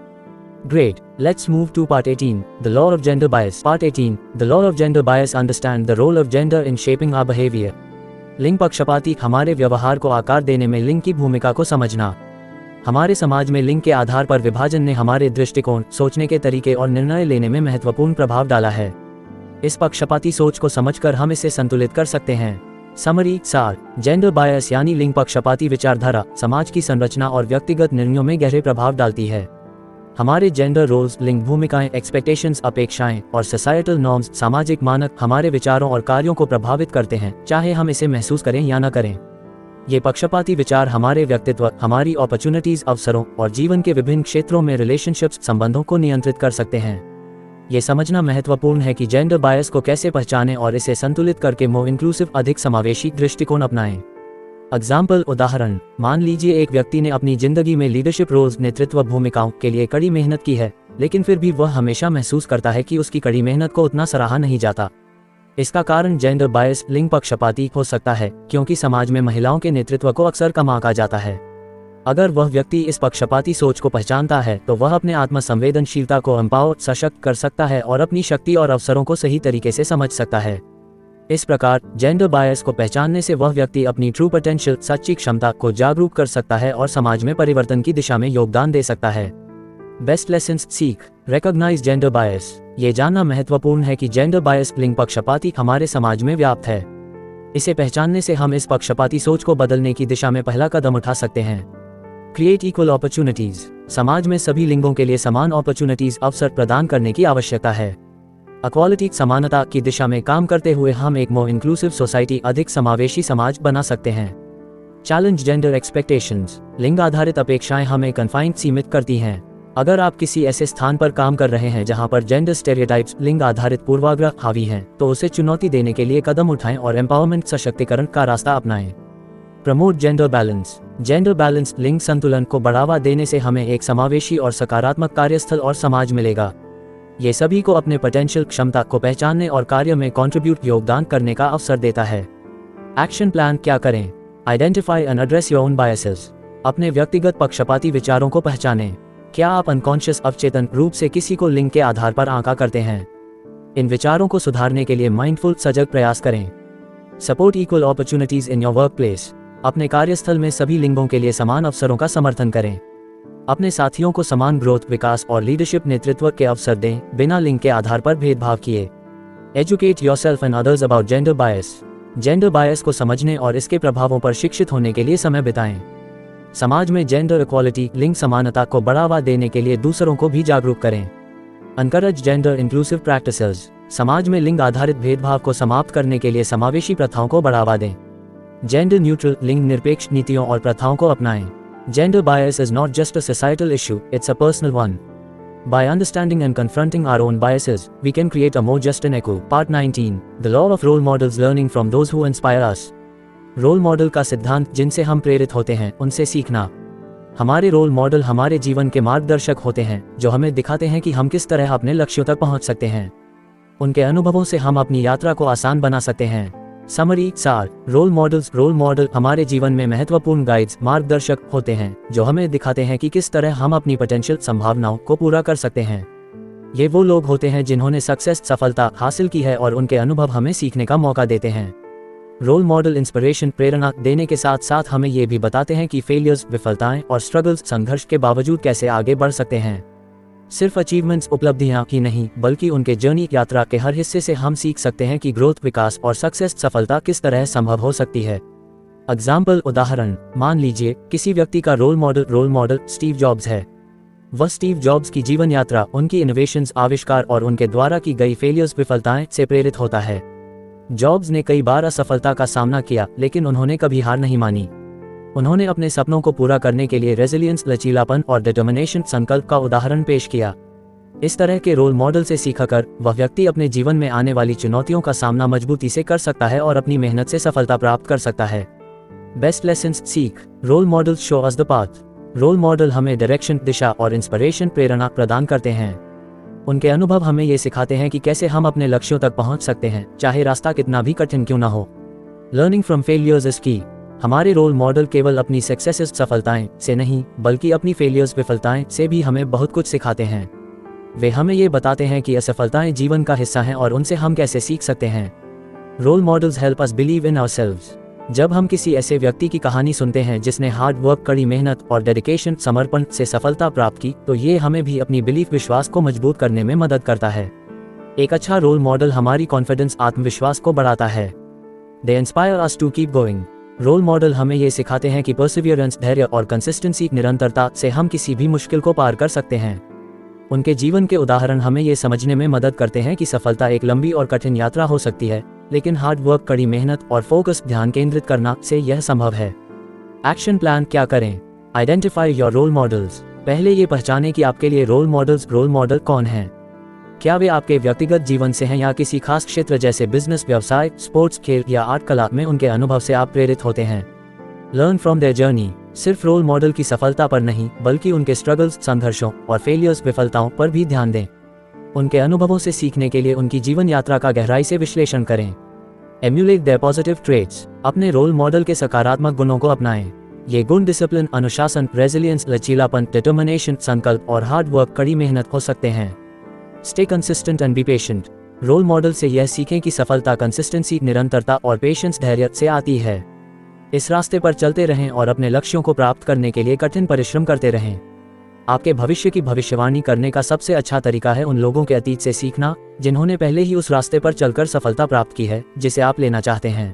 Great. Let's move to part 18, the law of gender bias. Part 18, the law of gender bias. Understand the role of gender in shaping our behavior. लिंग पक्षपाती हमारे व्यवहार को आकार देने में लिंग की भूमिका को समझना। हमारे समाज में लिंग के आधार पर विभाजन ने हमारे दृष्टिकोण, सोचने के तरीके और निर्णय लेने में महत्वपूर्ण प्रभाव डाला है। इस पक्षपाती सोच को समझकर हम इसे संतुलित कर सकते हैं। समरी सार। जेंडर बायस यानी लिंग पक्षपाती विचारधारा समाज की संरचना और व्यक्तिगत निर्णयों में गहरे प्रभाव डालती है। हमारे जेंडर रोल्स, लिंग भूमिकाएं, एक्सपेक्टेशंस, अपेक्षाएं और सोसाइटल नॉर्म्स, सामाजिक मानक हमारे विचारों और कार्यों को प्रभावित करते हैं, चाहे हम इसे महसूस करें या न करें। ये पक्षपाती विचार हमारे व्यक्तित्व, हमारी अपॉर्चुनिटीज, अवसरों और जीवन के विभिन्न क्षेत्रों में रिलेशनशिप्स, संबंधों को नियंत्रित कर सकते हैं। ये समझना महत्वपूर्ण है कि जेंडर बायस को कैसे पहचानें और इसे संतुलित करके मोर इंक्लूसिव, अधिक समावेशी दृष्टिकोण अपनाएं। एग्जाम्पल उदाहरण, मान लीजिए एक व्यक्ति ने अपनी जिंदगी में लीडरशिप रोल्स, नेतृत्व भूमिकाओं के लिए कड़ी मेहनत की है, लेकिन फिर भी वह हमेशा महसूस करता है कि उसकी कड़ी मेहनत को उतना सराहा नहीं जाता। इसका कारण जेंडर बायस, लिंग पक्षपाती हो सकता है, क्योंकि समाज में महिलाओं के नेतृत्व को अक्सर कम आंका जाता है। अगर वह व्यक्ति इस पक्षपाती सोच को पहचानता है तो वह अपने आत्म संवेदनशीलता को एम्पावर, सशक्त कर सकता है और अपनी शक्ति और अवसरों को सही तरीके से समझ सकता है। इस प्रकार जेंडर बायस को पहचानने से वह व्यक्ति अपनी ट्रू पोटेंशियल, सच्ची क्षमता को जागरूक कर सकता है और समाज में परिवर्तन की दिशा में योगदान दे सकता है। बेस्ट लेसन्स सीख। Recognise gender bias. ये जानना महत्वपूर्ण है कि जेंडर बायस, लिंग पक्षपाती हमारे समाज में व्याप्त है। इसे पहचानने से हम इस पक्षपाती सोच को बदलने की दिशा में पहला कदम उठा सकते हैं। Create equal opportunities. समाज में सभी लिंगों के लिए समान अपॉर्चुनिटीज, अवसर प्रदान करने की आवश्यकता है। इक्वालिटी, समानता की दिशा में काम करते हुए हम एक मोर इंक्लूसिव सोसाइटी, अधिक समावेशी समाज बना सकते हैं। Challenge gender expectations. लिंग आधारित अपेक्षाएं हमें कन्फाइंड, सीमित करती हैं। अगर आप किसी ऐसे स्थान पर काम कर रहे हैं जहां पर जेंडर स्टेरियोटाइप्स, लिंग आधारित पूर्वाग्रह हावी हैं, तो उसे चुनौती देने के लिए कदम उठाएं और एम्पावरमेंट, सशक्तिकरण का रास्ता अपनाएं। Promote gender balance. Gender balance, लिंग संतुलन को बढ़ावा देने से हमें एक समावेशी और सकारात्मक कार्यस्थल और समाज मिलेगा। ये सभी को अपने पोटेंशियल, क्षमता को पहचानने और कार्य में कंट्रीब्यूट, योगदान करने का अवसर देता है। एक्शन प्लान क्या करें? Identify and address your own biases. अपने व्यक्तिगत पक्षपाती विचारों को पहचानें। क्या आप अनकॉन्शियस, अवचेतन रूप से किसी को लिंग के आधार पर आंका करते हैं? इन विचारों को सुधारने के लिए माइंडफुल, सजग प्रयास करें। Support equal opportunities in your work place. अपने कार्यस्थल में सभी लिंगों के लिए समान अवसरों का समर्थन करें। अपने साथियों को समान ग्रोथ, विकास और लीडरशिप, नेतृत्व के अवसर दें, बिना लिंग के आधार पर भेदभाव किए। Educate yourself and others about gender bias. Gender bias को समझने और इसके प्रभावों पर शिक्षित होने के लिए समय बिताएं। समाज में जेंडर इक्वालिटी, लिंग समानता को बढ़ावा देने के लिए दूसरों को भी जागरूक करें। Encourage gender inclusive practices. समाज में लिंग आधारित भेदभाव को समाप्त करने के लिए समावेशी प्रथाओं को बढ़ावा दें। जेंडर न्यूट्रल, लिंग निरपेक्ष नीतियों और प्रथाओं को अपनाएं। Gender bias is not just a societal issue, it's a personal one. By understanding and confronting our own biases, we can create a more just and equal. Part 19, the law of role models, learning from those who inspire us. Role model का सिद्धांत, जिनसे हम प्रेरित होते हैं उनसे सीखना। हमारे रोल मॉडल हमारे जीवन के मार्गदर्शक होते हैं, जो हमें दिखाते हैं कि हम किस तरह अपने लक्ष्यों तक पहुंच सकते हैं। उनके अनुभवों से हम अपनी यात्रा को आसान बना सकते हैं। समरी सार। रोल मॉडल हमारे जीवन में महत्वपूर्ण गाइड्स, मार्गदर्शक होते हैं, जो हमें दिखाते हैं कि किस तरह हम अपनी पोटेंशियल, संभावनाओं को पूरा कर सकते हैं। ये वो लोग होते हैं जिन्होंने सफलता हासिल की है और उनके अनुभव हमें सीखने का मौका देते हैं। रोल मॉडल इंस्पिरेशन प्रेरणा देने के साथ साथ हमें ये भी बताते हैं कि फेलियर्स, विफलताएं और स्ट्रगल्स, संघर्ष के बावजूद कैसे आगे बढ़ सकते हैं। सिर्फ अचीवमेंट्स, उपलब्धियां ही नहीं, बल्कि उनके जर्नी यात्रा के हर हिस्से से हम सीख सकते हैं कि ग्रोथ, विकास और सक्सेस, सफलता किस तरह संभव हो सकती है। एग्जाम्पल, उदाहरण, मान लीजिए किसी व्यक्ति का रोल मॉडल स्टीव जॉब्स है। वह स्टीव जॉब्स की जीवन यात्रा, उनकी इनोवेशंस, आविष्कार और उनके द्वारा की गई फेलियर्स, विफलताएं से प्रेरित होता है। जॉब्स ने कई बार असफलता का सामना किया, लेकिन उन्होंने कभी हार नहीं मानी। उन्होंने अपने सपनों को पूरा करने के लिए रेजिलियंस, लचीलापन और डिटर्मिनेशन, संकल्प का उदाहरण पेश किया। इस तरह के रोल मॉडल से सीखकर वह व्यक्ति अपने जीवन में आने वाली चुनौतियों का सामना मजबूती से कर सकता है और अपनी मेहनत से सफलता प्राप्त कर सकता है। बेस्ट लेसन्स सीख, role models show us the path. Role model हमें डायरेक्शन, दिशा और इंस्पिरेशन, प्रेरणा प्रदान करते हैं। उनके अनुभव हमें ये सिखाते हैं कि कैसे हम अपने लक्ष्यों तक पहुंच सकते हैं, चाहे रास्ता कितना भी कठिन क्यों ना हो। लर्निंग फ्रॉम फेलियर्स इज की। हमारे रोल मॉडल केवल अपनी सक्सेसेस, सफलताएं से नहीं, बल्कि अपनी फेलियर्स, विफलताएं से भी हमें बहुत कुछ सिखाते हैं। वे हमें ये बताते हैं कि असफलताएं जीवन का हिस्सा हैं और उनसे हम कैसे सीख सकते हैं। Role models help us believe in ourselves. जब हम किसी ऐसे व्यक्ति की कहानी सुनते हैं जिसने हार्ड वर्क, कड़ी मेहनत और डेडिकेशन, समर्पण से सफलता प्राप्त की, तो ये हमें भी अपनी बिलीफ, विश्वास को मजबूत करने में मदद करता है। एक अच्छा रोल मॉडल हमारी कॉन्फिडेंस, आत्मविश्वास को बढ़ाता है। They inspire us to keep going. Role model हमें ये सिखाते हैं कि परसिवियरेंस, धैर्य और कंसिस्टेंसी, निरंतरता से हम किसी भी मुश्किल को पार कर सकते हैं। उनके जीवन के उदाहरण हमें ये समझने में मदद करते हैं कि सफलता एक लंबी और कठिन यात्रा हो सकती है, लेकिन हार्ड वर्क, कड़ी मेहनत और फोकस, ध्यान केंद्रित करना से यह संभव है। एक्शन प्लान क्या करें? Identify your role models. पहले ये पहचानें कि आपके लिए रोल मॉडल कौन हैं। क्या वे आपके व्यक्तिगत जीवन से हैं या किसी खास क्षेत्र जैसे बिजनेस, व्यवसाय, स्पोर्ट्स, खेल या आर्ट कला में उनके अनुभव से आप प्रेरित होते हैं। Learn from their journey. सिर्फ रोल मॉडल की सफलता पर नहीं, बल्कि उनके स्ट्रगल्स, संघर्षों और फेलियर्स, विफलताओं पर भी ध्यान दें। उनके अनुभवों से सीखने के लिए उनकी जीवन यात्रा का गहराई से विश्लेषण करें। Emulate their positive traits. अपने रोल मॉडल के सकारात्मक गुणों को अपनाएं। ये गुण डिसिप्लिन, अनुशासन, रेजिलियंस, लचीलापन, डिटर्मिनेशन, संकल्प और हार्ड वर्क, कड़ी मेहनत हो सकते हैं। Stay consistent and be patient. Role model से यह सीखें कि सफलता कंसिस्टेंसी, निरंतरता और पेशेंस, धैर्य से आती है। इस रास्ते पर चलते रहें और अपने लक्ष्यों को प्राप्त करने के लिए कठिन परिश्रम करते रहें। आपके भविष्य की भविष्यवाणी करने का सबसे अच्छा तरीका है उन लोगों के अतीत से सीखना जिन्होंने पहले ही उस रास्ते पर चलकर सफलता प्राप्त की है जिसे आप लेना चाहते हैं।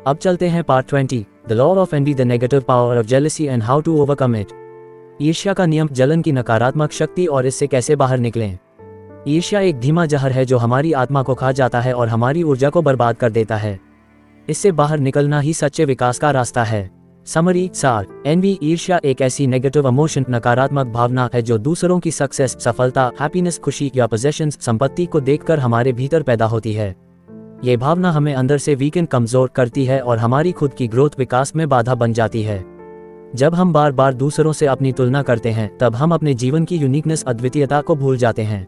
अब चलते हैं part 20, the law of envy, the negative power of jealousy and how to overcome it. ईर्ष्या का नियम, जलन की नकारात्मक शक्ति और इससे कैसे बाहर निकलें। ईर्ष्या एक धीमा जहर है जो हमारी आत्मा को खा जाता है और हमारी ऊर्जा को बर्बाद कर देता है। इससे बाहर निकलना ही सच्चे विकास का रास्ता है। समरी, सार, एनवी, ईर्ष्या एक ऐसी नेगेटिव इमोशन, नकारात्मक भावना है जो दूसरों की सक्सेस, सफलता, हैप्पीनेस, खुशी या पोजेशंस, संपत्ति को देखकर हमारे भीतर पैदा होती है। ये भावना हमें अंदर से वीक, कमजोर करती है और हमारी खुद की ग्रोथ, विकास में बाधा बन जाती है। जब हम बार बार दूसरों से अपनी तुलना करते हैं, तब हम अपने जीवन की यूनिकनेस, अद्वितीयता को भूल जाते हैं।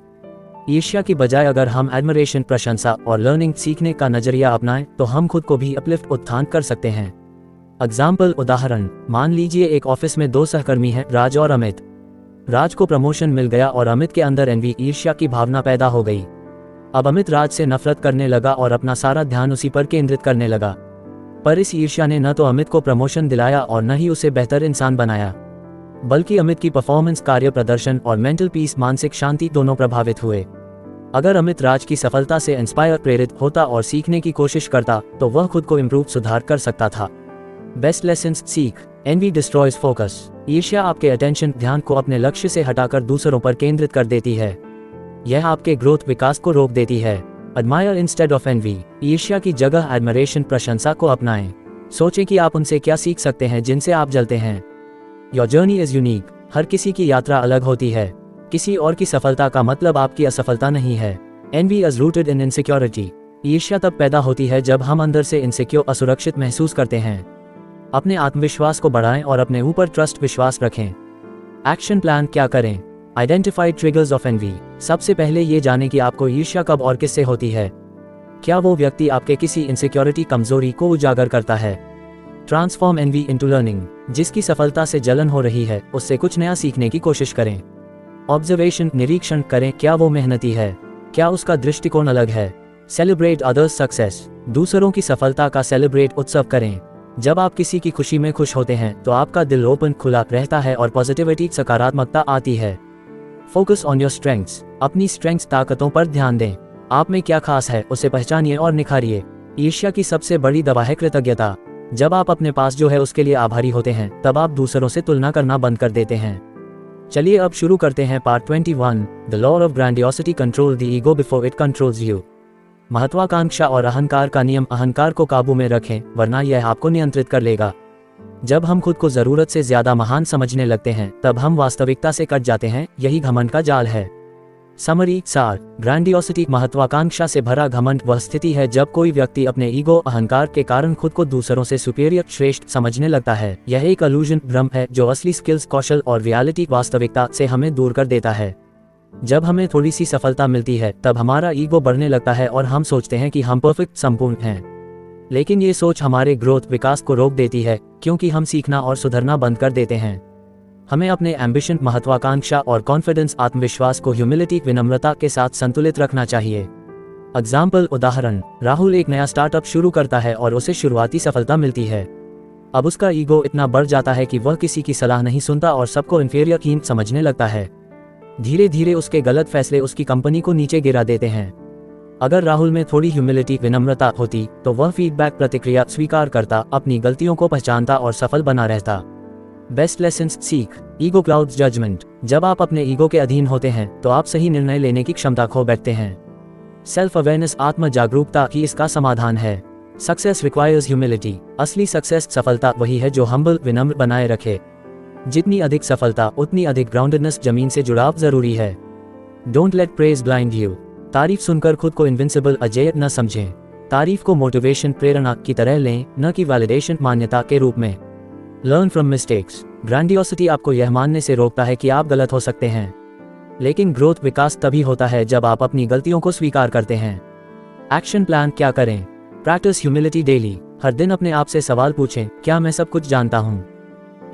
ईर्ष्या की बजाय अगर हम एडमिरेशन, प्रशंसा और लर्निंग, सीखने का नजरिया अपनाएं, तो हम खुद को भी अपलिफ्ट, उत्थान कर सकते हैं। एग्जाम्पल, उदाहरण, मान लीजिए एक ऑफिस में दो सहकर्मी हैं, राज और अमित। राज को प्रमोशन मिल गया और अमित के अंदर एनवी, ईर्ष्या की भावना पैदा हो गई। अब अमित राज से नफरत करने लगा और अपना सारा ध्यान उसी पर केंद्रित करने लगा। पर इस ईर्ष्या ने न तो अमित को प्रमोशन दिलाया और न ही उसे बेहतर इंसान बनाया, बल्कि अमित की परफॉर्मेंस, कार्य प्रदर्शन और मेंटल पीस, मानसिक शांति दोनों प्रभावित हुए। अगर अमित राज की सफलता से इंस्पायर, प्रेरित होता और सीखने की कोशिश करता, तो वह खुद को इम्प्रूव, सुधार कर सकता था। बेस्ट लेसन्स सीख। Envy destroys focus. ईर्ष्या आपके अटेंशन, ध्यान को अपने लक्ष्य से हटाकर दूसरों पर केंद्रित कर देती है। यह आपके ग्रोथ, विकास को रोक देती है। Admire instead of envy. ईर्ष्या की जगह एडमिरेशन, प्रशंसा को अपनाएं। सोचें कि आप उनसे क्या सीख सकते हैं जिनसे आप जलते हैं। Your journey is unique. हर किसी की यात्रा अलग होती है। किसी और की सफलता का मतलब आपकी असफलता नहीं है। Envy is rooted in insecurity. ईर्ष्या तब पैदा होती है जब हम अंदर से इनसिक्योर, असुरक्षित महसूस करते हैं। अपने आत्मविश्वास को बढ़ाएं और अपने ऊपर ट्रस्ट, विश्वास रखें। एक्शन प्लान क्या करें? Identify triggers of envy. सबसे पहले ये जानें कि आपको ईर्ष्या कब और किससे होती है। क्या वो व्यक्ति आपके किसी इनसिक्योरिटी, कमजोरी को उजागर करता है? Transform envy into learning. जिसकी सफलता से जलन हो रही है, उससे कुछ नया सीखने की कोशिश करें। ऑब्जर्वेशन, निरीक्षण करें, क्या वो मेहनती है? क्या उसका दृष्टिकोण अलग है? Celebrate others success. दूसरों की सफलता का सेलिब्रेट उत्सव करें। जब आप किसी की खुशी में खुश होते हैं तो आपका दिल ओपन खुला रहता है और पॉजिटिविटी सकारात्मकता आती है। फोकस ऑन योर स्ट्रेंथ्स, अपनी स्ट्रेंथ्स ताकतों पर ध्यान दें। आप में क्या खास है उसे पहचानिए और निखारिए। ईर्ष्या की सबसे बड़ी दवा है कृतज्ञता। जब आप अपने पास जो है उसके लिए आभारी होते हैं तब आप दूसरों से तुलना करना बंद कर देते हैं। चलिए अब शुरू करते हैं part 21, the law of grandiosity control the ego before it controls you. महत्वाकांक्षा और अहंकार का नियम, अहंकार को काबू में रखें वरना यह आपको नियंत्रित कर लेगा। जब हम खुद को जरूरत से ज्यादा महान समझने लगते हैं तब हम वास्तविकता से कट जाते हैं, यही घमंड का जाल है। समरी सार, ग्रैंडियोसिटी महत्वाकांक्षा से भरा घमंड वह स्थिति है जब कोई व्यक्ति अपने ईगो अहंकार के कारण खुद को दूसरों से सुपीरियर श्रेष्ठ समझने लगता है। यह एक इल्यूजन भ्रम है जो असली स्किल्स, कौशल और रियलिटी वास्तविकता से हमें दूर कर देता है। जब हमें थोड़ी सी सफलता मिलती है तब हमारा ईगो बढ़ने लगता है और हम सोचते हैं कि हम परफेक्ट संपूर्ण हैं। लेकिन ये सोच हमारे ग्रोथ विकास को रोक देती है क्योंकि हम सीखना और सुधरना बंद कर देते हैं। हमें अपने एम्बिशन, महत्वाकांक्षा और कॉन्फिडेंस, आत्मविश्वास को ह्यूमिलिटी, विनम्रता के साथ संतुलित रखना चाहिए। एग्जाम्पल, उदाहरण, राहुल एक नया स्टार्टअप शुरू करता है और उसे शुरुआती सफलता मिलती है। अब उसका ईगो इतना बढ़ जाता है कि वह किसी की सलाह नहीं सुनता और सबको इंफीरियर हीन समझने लगता है। धीरे धीरे उसके गलत फैसले उसकी कंपनी को नीचे गिरा देते हैं। अगर राहुल में थोड़ी ह्यूमिलिटी, विनम्रता होती तो वह फीडबैक, प्रतिक्रिया स्वीकार करता, अपनी गलतियों को पहचानता और सफल बना रहता। बेस्ट लेसन्स सीख, ईगो क्लाउड्स जजमेंट। जब आप अपने ईगो के अधीन होते हैं तो आप सही निर्णय लेने की क्षमता खो बैठते हैं। सेल्फ अवेयरनेस, आत्म जागरूकता ही इसका समाधान है। Success requires humility. असली सक्सेस, सफलता वही है जो हम्बल, विनम्र बनाए रखे। जितनी अधिक सफलता उतनी अधिक ग्राउंडेडनेस, जमीन से जुड़ाव जरूरी है। Don't let praise blind you. तारीफ सुनकर खुद को इनविंसिबल, अजेय न समझें। तारीफ को मोटिवेशन, प्रेरणा की तरह लें, न कि वैलिडेशन, मान्यता के रूप में। Learn from mistakes. ग्रैंडियोसिटी आपको यह मानने से रोकता है कि आप गलत हो सकते हैं, लेकिन ग्रोथ, विकास तभी होता है जब आप अपनी गलतियों को स्वीकार करते हैं। एक्शन प्लान क्या करें? Practice humility daily. हर दिन अपने आप से सवाल पूछें, क्या मैं सब कुछ जानता हूँ?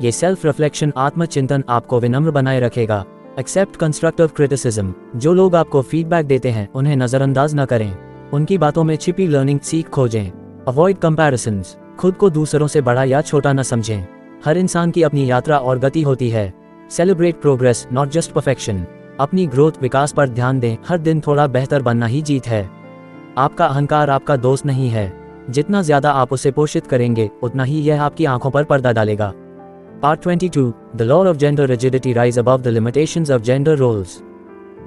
ये सेल्फ रिफ्लेक्शन, आत्मचिंतन आपको विनम्र बनाए रखेगा। Accept constructive criticism. जो लोग आपको फीडबैक देते हैं उन्हें नजरअंदाज न करें, उनकी बातों में छिपी लर्निंग, सीख खोजें। Avoid comparisons. खुद को दूसरों से बड़ा या छोटा न समझें। हर इंसान की अपनी यात्रा और गति होती है। Celebrate progress, not just perfection. अपनी ग्रोथ, विकास पर ध्यान दें। हर दिन थोड़ा बेहतर बनना ही जीत है। आपका अहंकार आपका दोस्त नहीं है। जितना ज्यादा आप उसे पोषित करेंगे उतना ही यह आपकी आंखों पर पर्दा डालेगा। Part 22, The Law of Gender Rigidity Rise Above the Limitations of Gender Roles।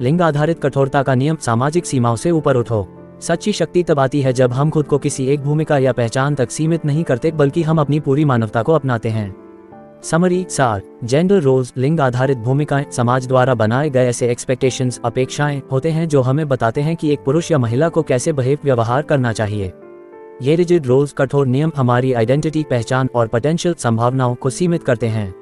लिंग आधारित कठोरता का नियम, सामाजिक सीमाओं से ऊपर उठो। सच्ची शक्ति तब आती है जब हम खुद को किसी एक भूमिका या पहचान तक सीमित नहीं करते बल्कि हम अपनी पूरी मानवता को अपनाते हैं। समरी सार, जेंडर रोल्स, लिंग आधारित भूमिकाएं समाज द्वारा बनाए गए ऐसे एक्सपेक्टेशंस, अपेक्षाएं होते हैं जो हमें बताते हैं कि एक पुरुष या महिला को कैसे व्यवहार करना चाहिए। ये रिजिड रोल्स, कठोर नियम हमारी आइडेंटिटी, पहचान और पोटेंशियल संभावनाओं को सीमित करते हैं।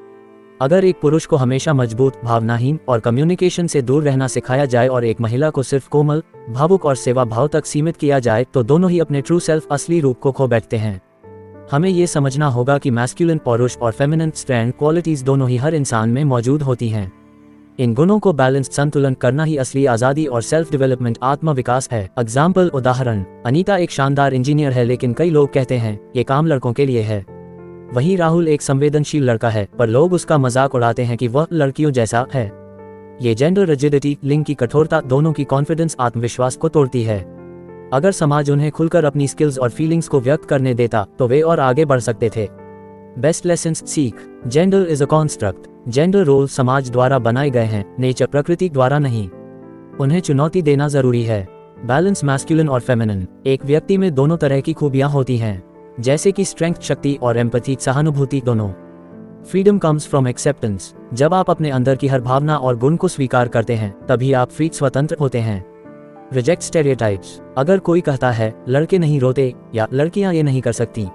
अगर एक पुरुष को हमेशा मजबूत, भावनाहीन और कम्युनिकेशन से दूर रहना सिखाया जाए और एक महिला को सिर्फ कोमल, भावुक और सेवा भाव तक सीमित किया जाए तो दोनों ही अपने ट्रू सेल्फ, असली रूप को खो बैठते हैं। हमें ये समझना होगा कि मैस्कुलिन पुरुष और फेमिनिन स्ट्रेंथ क्वालिटीज दोनों ही हर इंसान में मौजूद होती हैं। इन गुणों को बैलेंस, संतुलन करना ही असली आज़ादी और सेल्फ डेवलपमेंट, आत्म विकास है। एग्जाम्पल, उदाहरण, अनीता एक शानदार इंजीनियर है लेकिन कई लोग कहते हैं ये काम लड़कों के लिए है। वहीं राहुल एक संवेदनशील लड़का है पर लोग उसका मजाक उड़ाते हैं कि वह लड़कियों जैसा है। ये जेंडर रिजिडिटी, लिंग की कठोरता दोनों की कॉन्फिडेंस, आत्मविश्वास को तोड़ती है। अगर समाज उन्हें खुलकर अपनी स्किल्स और फीलिंग्स को व्यक्त करने देता तो वे और आगे बढ़ सकते थे। बेस्ट लेसन्स सीख, gender is a construct. Gender role समाज द्वारा बनाए गए हैं, नेचर प्रकृति द्वारा नहीं। उन्हें चुनौती देना जरूरी है। बैलेंस, मैस्कुलिन और फेमिनिन। एक व्यक्ति में दोनों तरह की खूबियां होती हैं, जैसे कि स्ट्रेंथ, शक्ति और एम्पैथी, सहानुभूति दोनों। Freedom comes from acceptance. जब आप अपने अंदर की हर भावना और गुण को स्वीकार करते हैं तभी आप फ्री, स्वतंत्र होते हैं। Reject stereotypes. अगर कोई कहता है लड़के नहीं रोते या लड़कियां ये नहीं कर सकती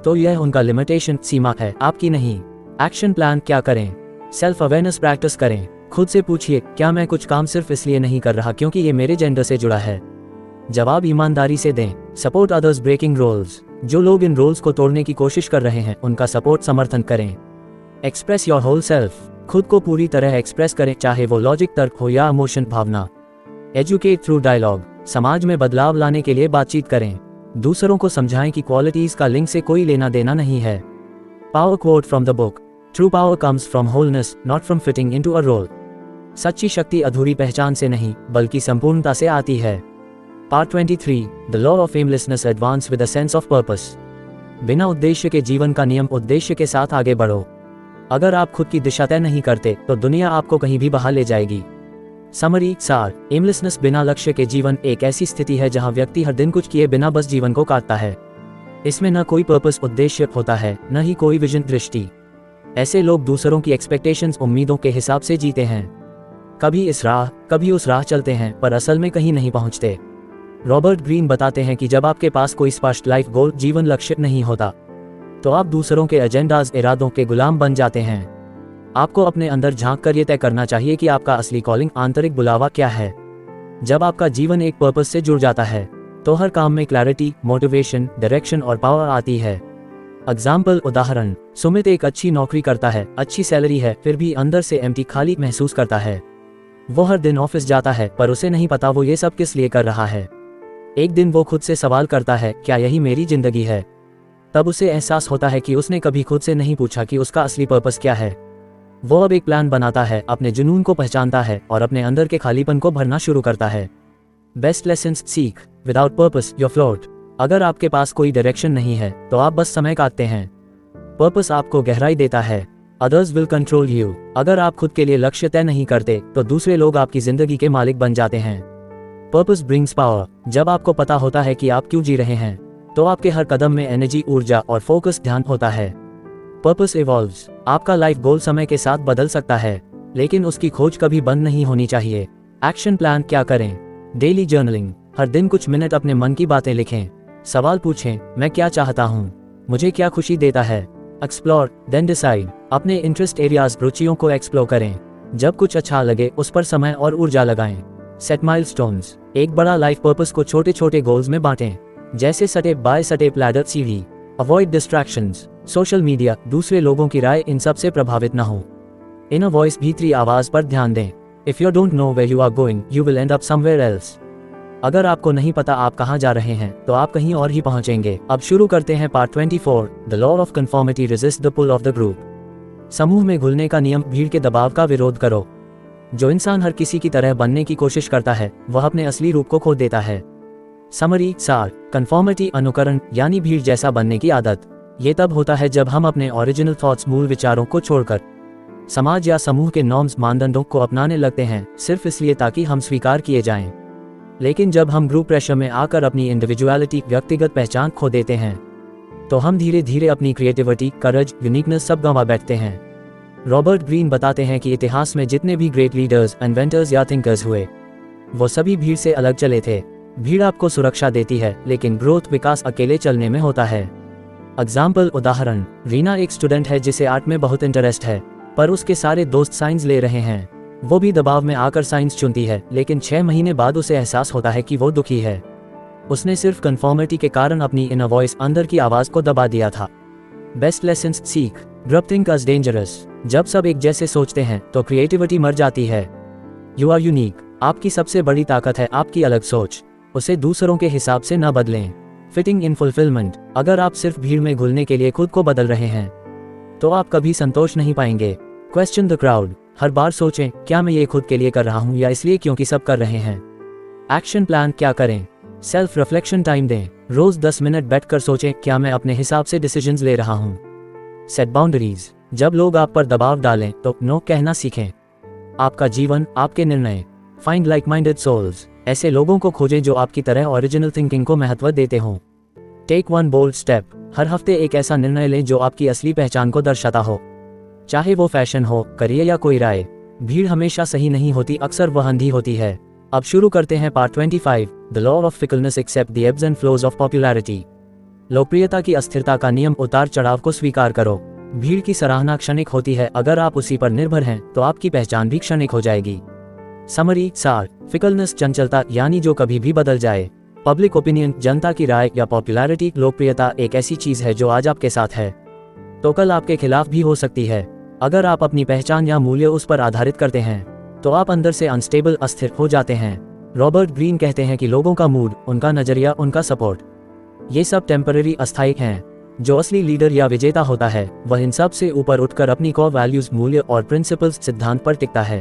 तो यह उनका लिमिटेशन, सीमा है, आपकी नहीं। एक्शन प्लान क्या करें? सेल्फ अवेयरनेस प्रैक्टिस करें। खुद से पूछिए, क्या मैं कुछ काम सिर्फ इसलिए नहीं कर रहा क्योंकि ये मेरे जेंडर से जुड़ा है? जवाब ईमानदारी से दें। Support others breaking roles. जो लोग इन रोल्स को तोड़ने की कोशिश कर रहे हैं उनका सपोर्ट, समर्थन करें। Express your whole self. खुद को पूरी तरह एक्सप्रेस करें, चाहे वो लॉजिक, तर्क हो या इमोशन, भावना। Educate through dialogue. समाज में बदलाव लाने के लिए बातचीत करें। दूसरों को समझाएं कि क्वालिटीज का लिंक से कोई लेना देना नहीं है। Power quote from the book, true power comes from wholeness not from fitting into a role. सच्ची शक्ति अधूरी पहचान से नहीं बल्कि संपूर्णता से आती है। Part 23, the law of aimlessness advance with a sense of purpose. बिना उद्देश्य के जीवन का नियम, उद्देश्य के साथ आगे बढ़ो। अगर आप खुद की दिशा तय नहीं करते तो दुनिया आपको कहीं भी बहा ले जाएगी। समरी सार, एमलेसनेस बिना लक्ष्य के जीवन एक ऐसी स्थिति है जहां व्यक्ति हर दिन कुछ किए बिना बस जीवन को काटता है। इसमें न कोई पर्पस उद्देश्य होता है, न ही कोई विजन दृष्टि। ऐसे लोग दूसरों की एक्सपेक्टेशंस उम्मीदों के हिसाब से जीते हैं। कभी इस राह कभी उस राह चलते हैं पर असल में कहीं नहीं पहुंचते। रॉबर्ट ग्रीन बताते हैं कि जब आपके पास कोई स्पष्ट लाइफ गोल, जीवन लक्ष्य नहीं होता तो आप दूसरों के एजेंडाज, इरादों के गुलाम बन जाते हैं। आपको अपने अंदर झांक कर ये तय करना चाहिए कि आपका असली कॉलिंग, आंतरिक बुलावा क्या है। जब आपका जीवन एक पर्पस से जुड़ जाता है तो हर काम में क्लैरिटी, मोटिवेशन, डायरेक्शन और पावर आती है। एग्जाम्पल, उदाहरण, सुमित एक अच्छी नौकरी करता है, अच्छी सैलरी है, फिर भी अंदर से एम्प्टी, खाली महसूस करता है। वो हर दिन ऑफिस जाता है पर उसे नहीं पता वो ये सब किस लिए कर रहा है। एक दिन वो खुद से सवाल करता है, क्या यही मेरी जिंदगी है? तब उसे एहसास होता है कि उसने कभी खुद से नहीं पूछा कि उसका असली पर्पस क्या है। वो अब एक प्लान बनाता है, अपने जुनून को पहचानता है और अपने अंदर के खालीपन को भरना शुरू करता है। बेस्ट लेसन्स सीख, विदाउट पर्पस यू फ्लोट। अगर आपके पास कोई डायरेक्शन नहीं है तो आप बस समय काटते हैं। पर्पस आपको गहराई देता है। Others will control you. अगर आप खुद के लिए लक्ष्य तय नहीं करते तो दूसरे लोग आपकी जिंदगी के मालिक बन जाते हैं। Purpose brings power. जब आपको पता होता है कि आप क्यों जी रहे हैं तो आपके हर कदम में एनर्जी, ऊर्जा और फोकस, ध्यान होता है। Purpose evolves. आपका लाइफ गोल समय के साथ बदल सकता है लेकिन उसकी खोज कभी बंद नहीं होनी चाहिए। एक्शन प्लान क्या करें? Daily journaling. हर दिन कुछ मिनट अपने मन की बातें लिखें। सवाल पूछें, मैं क्या चाहता हूँ, मुझे क्या खुशी देता है। Explore then decide. अपने इंटरेस्ट एरियाज, रुचियों को एक्सप्लोर करें। जब कुछ अच्छा लगे उस पर समय और ऊर्जा लगाएं। Set milestones. एक बड़ा लाइफ पर्पस को छोटे छोटे गोल्स में बांटें, जैसे स्टेप बाय स्टेप लैडर सीढ़ी। Avoid distractions. सोशल मीडिया, दूसरे लोगों की राय, इन सब से प्रभावित न हो। इनर वॉइस, भीतरी आवाज पर ध्यान दें। If you don't know where you are going you will end up somewhere else. अगर आपको नहीं पता आप कहां जा रहे हैं तो आप कहीं और ही पहुंचेंगे। अब शुरू करते हैं part 24, the law of conformity resist the pull of the group. समूह में घुलने का नियम, भीड़ के दबाव का विरोध करो। जो इंसान हर किसी की तरह बनने की कोशिश करता है वह अपने असली रूप को खो देता है। समरी सार, कन्फॉर्मिटी अनुकरण यानी भीड़ जैसा बनने की आदत। ये तब होता है जब हम अपने ओरिजिनल थॉट्स, मूल विचारों को छोड़कर समाज या समूह के नॉर्म्स, मानदंडों को अपनाने लगते हैं सिर्फ इसलिए ताकि हम स्वीकार किए जाएं। लेकिन जब हम ग्रुप प्रेशर में आकर अपनी इंडिविजुअलिटी, व्यक्तिगत पहचान खो देते हैं तो हम धीरे धीरे अपनी क्रिएटिविटी, करज, यूनिकनेस सब गंवा बैठते हैं। रॉबर्ट ग्रीन बताते हैं कि इतिहास में जितने भी ग्रेट लीडर्स, इन्वेंटर्स या थिंकर्स हुए वो सभी भीड़ से अलग चले थे। भीड़ आपको सुरक्षा देती है लेकिन ग्रोथ, विकास अकेले चलने में होता है। एग्जाम्पल, उदाहरण, रीना एक स्टूडेंट है जिसे आर्ट में बहुत इंटरेस्ट है पर उसके सारे दोस्त साइंस ले रहे हैं। वो भी दबाव में आकर साइंस चुनती है लेकिन 6 महीने बाद उसे एहसास होता है कि वो दुखी है। उसने सिर्फ कन्फॉर्मिटी के कारण अपनी इनर वॉइस, अंदर की आवाज को दबा दिया था। बेस्ट लेसन्स सीख, ग्रुप थिंक इज डेंजरस। जब सब एक जैसे सोचते हैं तो क्रिएटिविटी मर जाती है। You are unique. आपकी सबसे बड़ी ताकत है आपकी अलग सोच। उसे दूसरों के हिसाब से न बदलें। Fitting in fulfilment. अगर आप सिर्फ भीड़ में घुलने के लिए खुद को बदल रहे हैं तो आप कभी संतोष नहीं पाएंगे। Question the crowd. हर बार सोचें, क्या मैं ये खुद के लिए कर रहा हूँ या इसलिए क्योंकि सब कर रहे हैं। एक्शन प्लान क्या करें? सेल्फ रिफ्लेक्शन टाइम दें। रोज 10 मिनट बैठकर सोचें, क्या मैं अपने हिसाब से डिसीजंस ले रहा हूँ। Set boundaries. जब लोग आप पर दबाव डालें तो नो कहना सीखें। आपका जीवन, आपके निर्णय। Find like minded souls. ऐसे लोगों को खोजें जो आपकी तरह ओरिजिनल थिंकिंग को महत्व देते हों। Take one bold step. हर हफ्ते एक ऐसा निर्णय लें जो आपकी असली पहचान को दर्शाता हो, चाहे वो फैशन हो, करियर या कोई राय। भीड़ हमेशा सही नहीं होती, अक्सर वह अंधी होती है। अब शुरू करते हैं part 25, the law of fickleness accept the ebbs and flows of popularity. लोकप्रियता की अस्थिरता का नियम, उतार चढ़ाव को स्वीकार करो। भीड़ की सराहना क्षणिक होती है, अगर आप उसी पर निर्भर हैं तो आपकी पहचान भी क्षणिक हो जाएगी। समरी सार, फिकलनेस चंचलता यानी जो कभी भी बदल जाए। पब्लिक ओपिनियन, जनता की राय या पॉपुलैरिटी। लोकप्रियता एक ऐसी चीज है जो आज आपके साथ है तो कल आपके खिलाफ भी हो सकती है। अगर आप अपनी पहचान या मूल्य उस पर आधारित करते हैं तो आप अंदर से अनस्टेबल, अस्थिर हो जाते हैं। रॉबर्ट ग्रीन कहते हैं कि लोगों का मूड, उनका नजरिया, उनका सपोर्ट ये सब टेम्पररी अस्थायी हैं। जो असली लीडर या विजेता होता है वह इन सब से ऊपर उठकर अपनी कोर वैल्यूज, मूल्य और प्रिंसिपल्स, सिद्धांत पर टिकता है।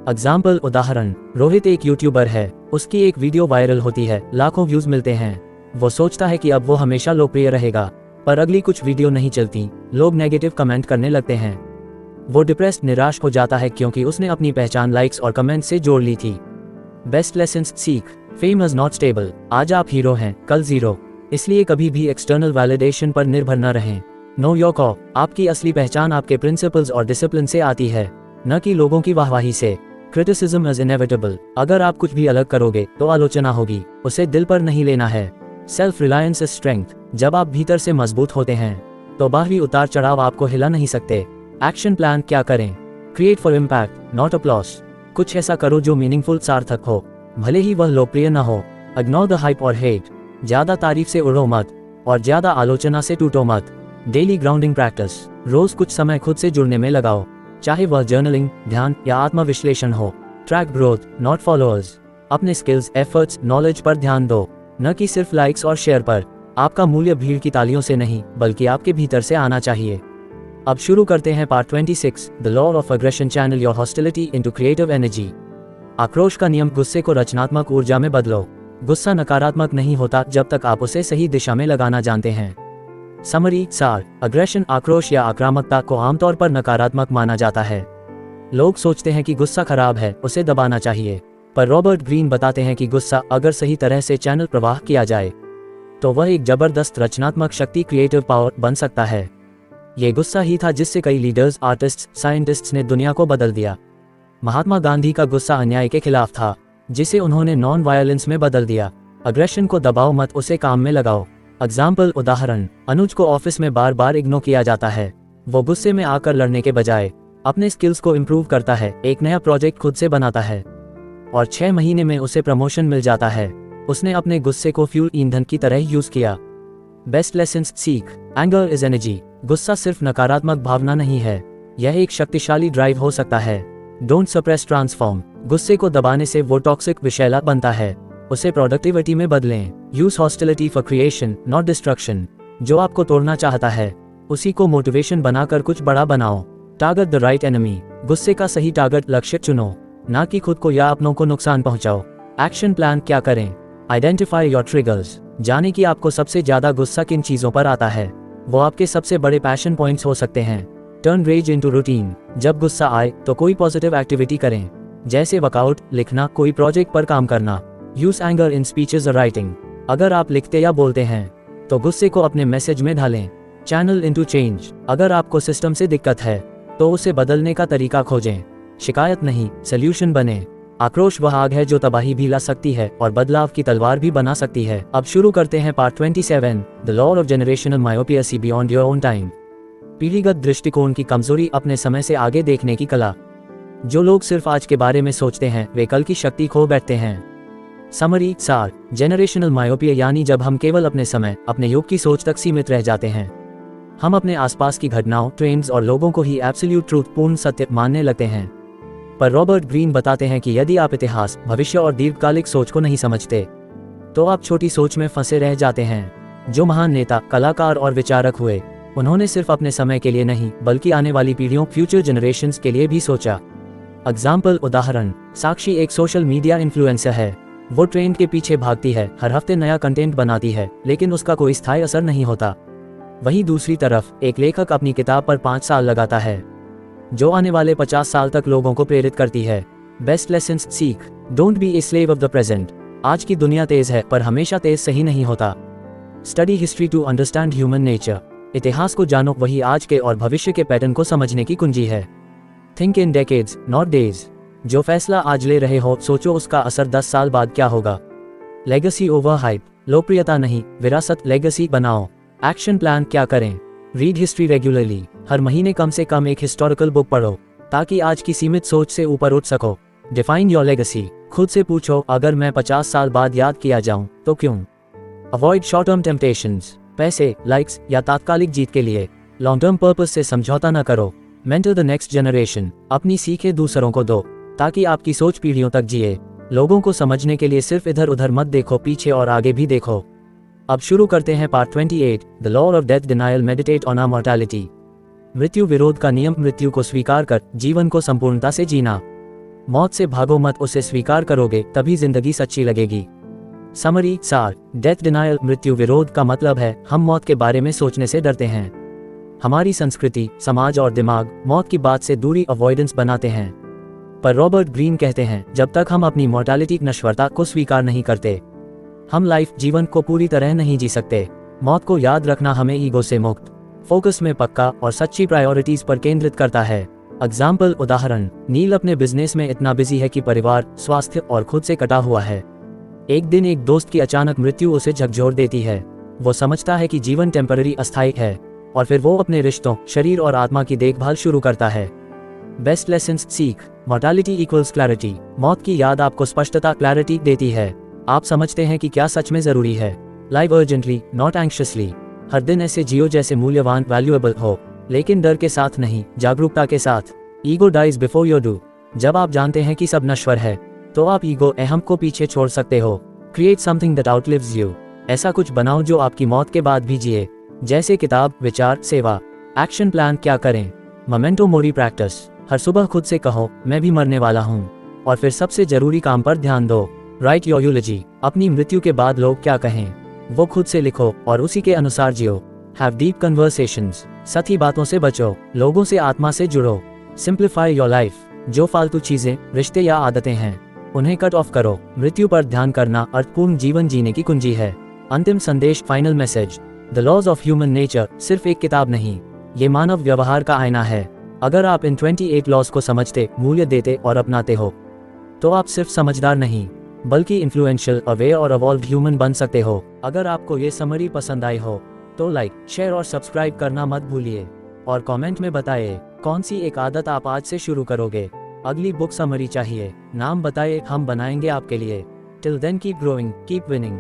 एग्जाम्पल, उदाहरण, रोहित एक यूट्यूबर है। उसकी एक वीडियो वायरल होती है, लाखों व्यूज मिलते हैं। वो सोचता है कि अब वो हमेशा लोकप्रिय रहेगा, पर अगली कुछ वीडियो नहीं चलती, लोग नेगेटिव कमेंट करने लगते हैं। वो डिप्रेस्ड, निराश हो जाता है क्योंकि उसने अपनी पहचान लाइक्स और कमेंट से जोड़ ली थी। बेस्ट लेसन्स सीख। Fame is not stable. आज आप हीरो हैं, कल जीरो। इसलिए कभी भी एक्सटर्नल वैलिडेशन पर निर्भर न रहें। नो योर कॉ। आपकी असली पहचान आपके प्रिंसिपल्स और डिसिप्लिन से आती है, न कि लोगों की वाहवाही से। Criticism is inevitable. अगर आप कुछ भी अलग करोगे तो आलोचना होगी, उसे दिल पर नहीं लेना है। Self reliance is strength. जब आप भीतर से मजबूत होते हैं तो बाहरी उतार चढ़ाव आपको हिला नहीं सकते। एक्शन प्लान क्या करें? Create for impact, not applause. कुछ ऐसा करो जो मीनिंगफुल, सार्थक हो, भले ही वह लोकप्रिय न हो। इग्नोर द हाइप और हेट। ज्यादा तारीफ से उड़ो मत और ज्यादा आलोचना से टूटो मत। Daily grounding practice. रोज कुछ समय खुद से जुड़ने में लगाओ, चाहे वह जर्नलिंग, ध्यान या आत्मविश्लेषण हो। Track growth, not followers. अपने स्किल्स, एफर्ट्स, नॉलेज पर ध्यान दो, न कि सिर्फ लाइक्स और शेयर पर। आपका मूल्य भीड़ की तालियों से नहीं, बल्कि आपके भीतर से आना चाहिए। अब शुरू करते हैं part 26, the law of aggression. Channel your hostility into creative energy. आक्रोश का नियम। गुस्से को रचनात्मक ऊर्जा में बदलो। गुस्सा नकारात्मक नहीं होता जब तक आप उसे सही दिशा में लगाना जानते हैं। समरी, सार। अग्रेशन, आक्रोश या आक्रामकता को आमतौर पर नकारात्मक माना जाता है। लोग सोचते हैं कि गुस्सा खराब है, उसे दबाना चाहिए। पर रॉबर्ट ग्रीन बताते हैं कि गुस्सा अगर सही तरह से चैनल प्रवाह किया जाए तो वह एक जबरदस्त रचनात्मक शक्ति, क्रिएटिव पावर बन सकता है। ये गुस्सा ही था जिससे कई लीडर्स, आर्टिस्ट्स, साइंटिस्ट्स ने दुनिया को बदल दिया। महात्मा गांधी का गुस्सा अन्याय के खिलाफ था, जिसे उन्होंने नॉन वायलेंस में बदल दिया। अग्रेशन को दबाओ मत, उसे काम में लगाओ। एग्जाम्पल, उदाहरण, अनुज को ऑफिस में बार बार इग्नोर किया जाता है। वो गुस्से में आकर लड़ने के बजाय अपने स्किल्स को इम्प्रूव करता है, एक नया प्रोजेक्ट खुद से बनाता है और 6 महीने में उसे प्रमोशन मिल जाता है। उसने अपने गुस्से को फ्यूल, ईंधन की तरह यूज किया। बेस्ट लेसन्स सीख। Anger is energy. गुस्सा सिर्फ नकारात्मक भावना नहीं है, यह एक शक्तिशाली ड्राइव हो सकता है। Don't suppress, transform. गुस्से को दबाने से वो टॉक्सिक, विषैला बनता है, उसे प्रोडक्टिविटी में बदलें। Use hostility for creation, not destruction. जो आपको तोड़ना चाहता है उसी को मोटिवेशन बनाकर कुछ बड़ा बनाओ। Target the right enemy. गुस्से का सही टारगेट, लक्ष्य चुनो, ना कि खुद को या अपनों को नुकसान पहुंचाओ। एक्शन प्लान क्या करें? Identify your triggers. जाने कि आपको सबसे ज्यादा गुस्सा किन चीजों पर आता है, वो आपके सबसे बड़े पैशन पॉइंट्स हो सकते हैं। Turn rage into routine. जब गुस्सा आए तो कोई पॉजिटिव एक्टिविटी करें, जैसे वर्कआउट, लिखना, कोई प्रोजेक्ट पर काम करना। यूज एंगर इन स्पीचेस और राइटिंग। अगर आप लिखते या बोलते हैं तो गुस्से को अपने मैसेज में ढालें। Channel into change. अगर आपको सिस्टम से दिक्कत है तो उसे बदलने का तरीका खोजें, शिकायत नहीं, सॉल्यूशन बने। आक्रोश वह आग है जो तबाही भी ला सकती है और बदलाव की तलवार भी बना सकती है। अब शुरू करते हैं part 27, the law of generational myopia. See beyond your own time. पीढ़ीगत दृष्टिकोण की कमजोरी, अपने समय से आगे देखने की कला। जो लोग सिर्फ आज के बारे में सोचते हैं वे कल की शक्ति खो बैठते हैं। समरी, सार। जेनरेशनल मायोपिया यानी जब हम केवल अपने समय, अपने युग की सोच तक सीमित रह जाते हैं। हम अपने आसपास की घटनाओं, ट्रेंड्स और लोगों को ही एब्सोल्यूट ट्रूथ, पूर्ण सत्य मानने लगते हैं। पर रॉबर्ट ग्रीन बताते हैं कि यदि आप इतिहास, भविष्य और दीर्घकालिक सोच को नहीं समझते तो आप छोटी सोच में फंसे रह जाते हैं। जो महान नेता, कलाकार और विचारक हुए, उन्होंने सिर्फ अपने समय के लिए नहीं बल्कि आने वाली पीढ़ियों, फ्यूचर जनरेशंस के लिए भी सोचा। एग्जाम्पल, उदाहरण, साक्षी एक सोशल मीडिया इन्फ्लुएंसर है। वो ट्रेंड के पीछे भागती है, हर हफ्ते नया कंटेंट बनाती है, लेकिन उसका कोई स्थायी असर नहीं होता। वहीं दूसरी तरफ एक लेखक अपनी किताब पर 5 साल लगाता है, जो आने वाले 50 साल तक लोगों को प्रेरित करती है। बेस्ट लेसन्स सीख। Don't be a slave of the present. आज की दुनिया तेज है, पर हमेशा तेज सही नहीं होता। Study history to understand human nature. इतिहास को जानो, वही आज के और भविष्य के पैटर्न को समझने की कुंजी है। Think in decades, not days. जो फैसला आज ले रहे हो, सोचो उसका असर 10 साल बाद क्या होगा। Legacy over hype. लोकप्रियता नहीं, विरासत, लेगेसी बनाओ। एक्शन प्लान क्या करें? Read history regularly. हर महीने कम से कम एक हिस्टोरिकल बुक पढ़ो, ताकि आज की सीमित सोच से ऊपर उठ सको। Define your legacy. खुद से पूछो, अगर मैं 50 साल बाद याद किया जाऊं तो क्यों? Avoid short term temptations. पैसे, लाइक्स या तात्कालिक जीत के लिए लॉन्ग टर्म पर्पस से समझौता न करो। Mentor the next generation. अपनी सीखें दूसरों को दो, ताकि आपकी सोच पीढ़ियों तक जिए। लोगों को समझने के लिए सिर्फ इधर उधर मत देखो, पीछे और आगे भी देखो। अब शुरू करते हैं part 28, the law of death denial meditate on our mortality. मृत्यु विरोध का नियम, मृत्यु को स्वीकार कर जीवन को संपूर्णता से जीना। मौत से भागो मत, उसे स्वीकार करोगे तभी जिंदगी सच्ची लगेगी। समरी सार, डेथ डिनायल मृत्यु विरोध का मतलब है हम मौत के बारे में सोचने से डरते हैं। हमारी संस्कृति, समाज और दिमाग मौत की बात से दूरी अवॉइडेंस बनाते हैं। पर रॉबर्ट ग्रीन कहते हैं जब तक हम अपनी मॉर्टैलिटी नश्वरता को स्वीकार नहीं करते हम लाइफ जीवन को पूरी तरह नहीं जी सकते। मौत को याद रखना हमें ईगो से मुक्त, फोकस में पक्का और सच्ची प्रायोरिटीज पर केंद्रित करता है। एग्जाम्पल उदाहरण, नील अपने बिजनेस में इतना बिजी है कि परिवार, स्वास्थ्य और खुद से कटा हुआ है। एक दिन एक दोस्त की अचानक मृत्यु उसे झकझोर देती है। वो समझता है कि जीवन टेम्पररी, अस्थायी है और फिर वो अपने रिश्तों, शरीर और आत्मा की देखभाल शुरू करता है। बेस्ट लेसन्स सीख, मॉर्टैलिटी इक्वल्स क्लैरिटी। मौत की याद आपको स्पष्टता, क्लैरिटी देती है। आप समझते हैं कि क्या सच में जरूरी है। Live urgently, not anxiously. हर दिन ऐसे जियो जैसे मूल्यवान, वैल्यूएबल हो, लेकिन डर के साथ नहीं, जागरूकता के साथ। Ego dies before you do. जब आप जानते हैं कि सब नश्वर है तो आप ईगो, अहम को पीछे छोड़ सकते हो। Create something that outlives you. ऐसा कुछ बनाओ जो आपकी मौत के बाद भी जिए, जैसे किताब, विचार, सेवा। एक्शन प्लान क्या करें? मोमेंटो मोरी प्रैक्टिस। हर सुबह खुद से कहो मैं भी मरने वाला हूँ, और फिर सबसे जरूरी काम पर ध्यान दो। Write your eulogy. अपनी मृत्यु के बाद लोग क्या कहें वो खुद से लिखो और उसी के अनुसार जियो। Have deep conversations. सच्ची बातों से बचो, लोगों से, आत्मा से जुड़ो। Simplify your life. जो फालतू चीजें, रिश्ते या आदतें हैं उन्हें कट ऑफ करो। मृत्यु पर ध्यान करना अर्थपूर्ण जीवन जीने की कुंजी है। अंतिम संदेश, final message. The laws of human nature सिर्फ एक किताब नहीं, ये मानव व्यवहार का आईना है। अगर आप इन 28 लॉज को समझते, मूल्य देते और अपनाते हो तो आप सिर्फ समझदार नहीं बल्कि इन्फ्लुएंशियल, अवेयर और अवॉल्व ह्यूमन बन सकते हो। अगर आपको ये समरी पसंद आई हो तो लाइक, शेयर और सब्सक्राइब करना मत भूलिए और कमेंट में बताइए कौन सी एक आदत आप आज से शुरू करोगे। अगली बुक समरी चाहिए, नाम बताइए, हम बनाएंगे आपके लिए। Till then keep growing, keep winning.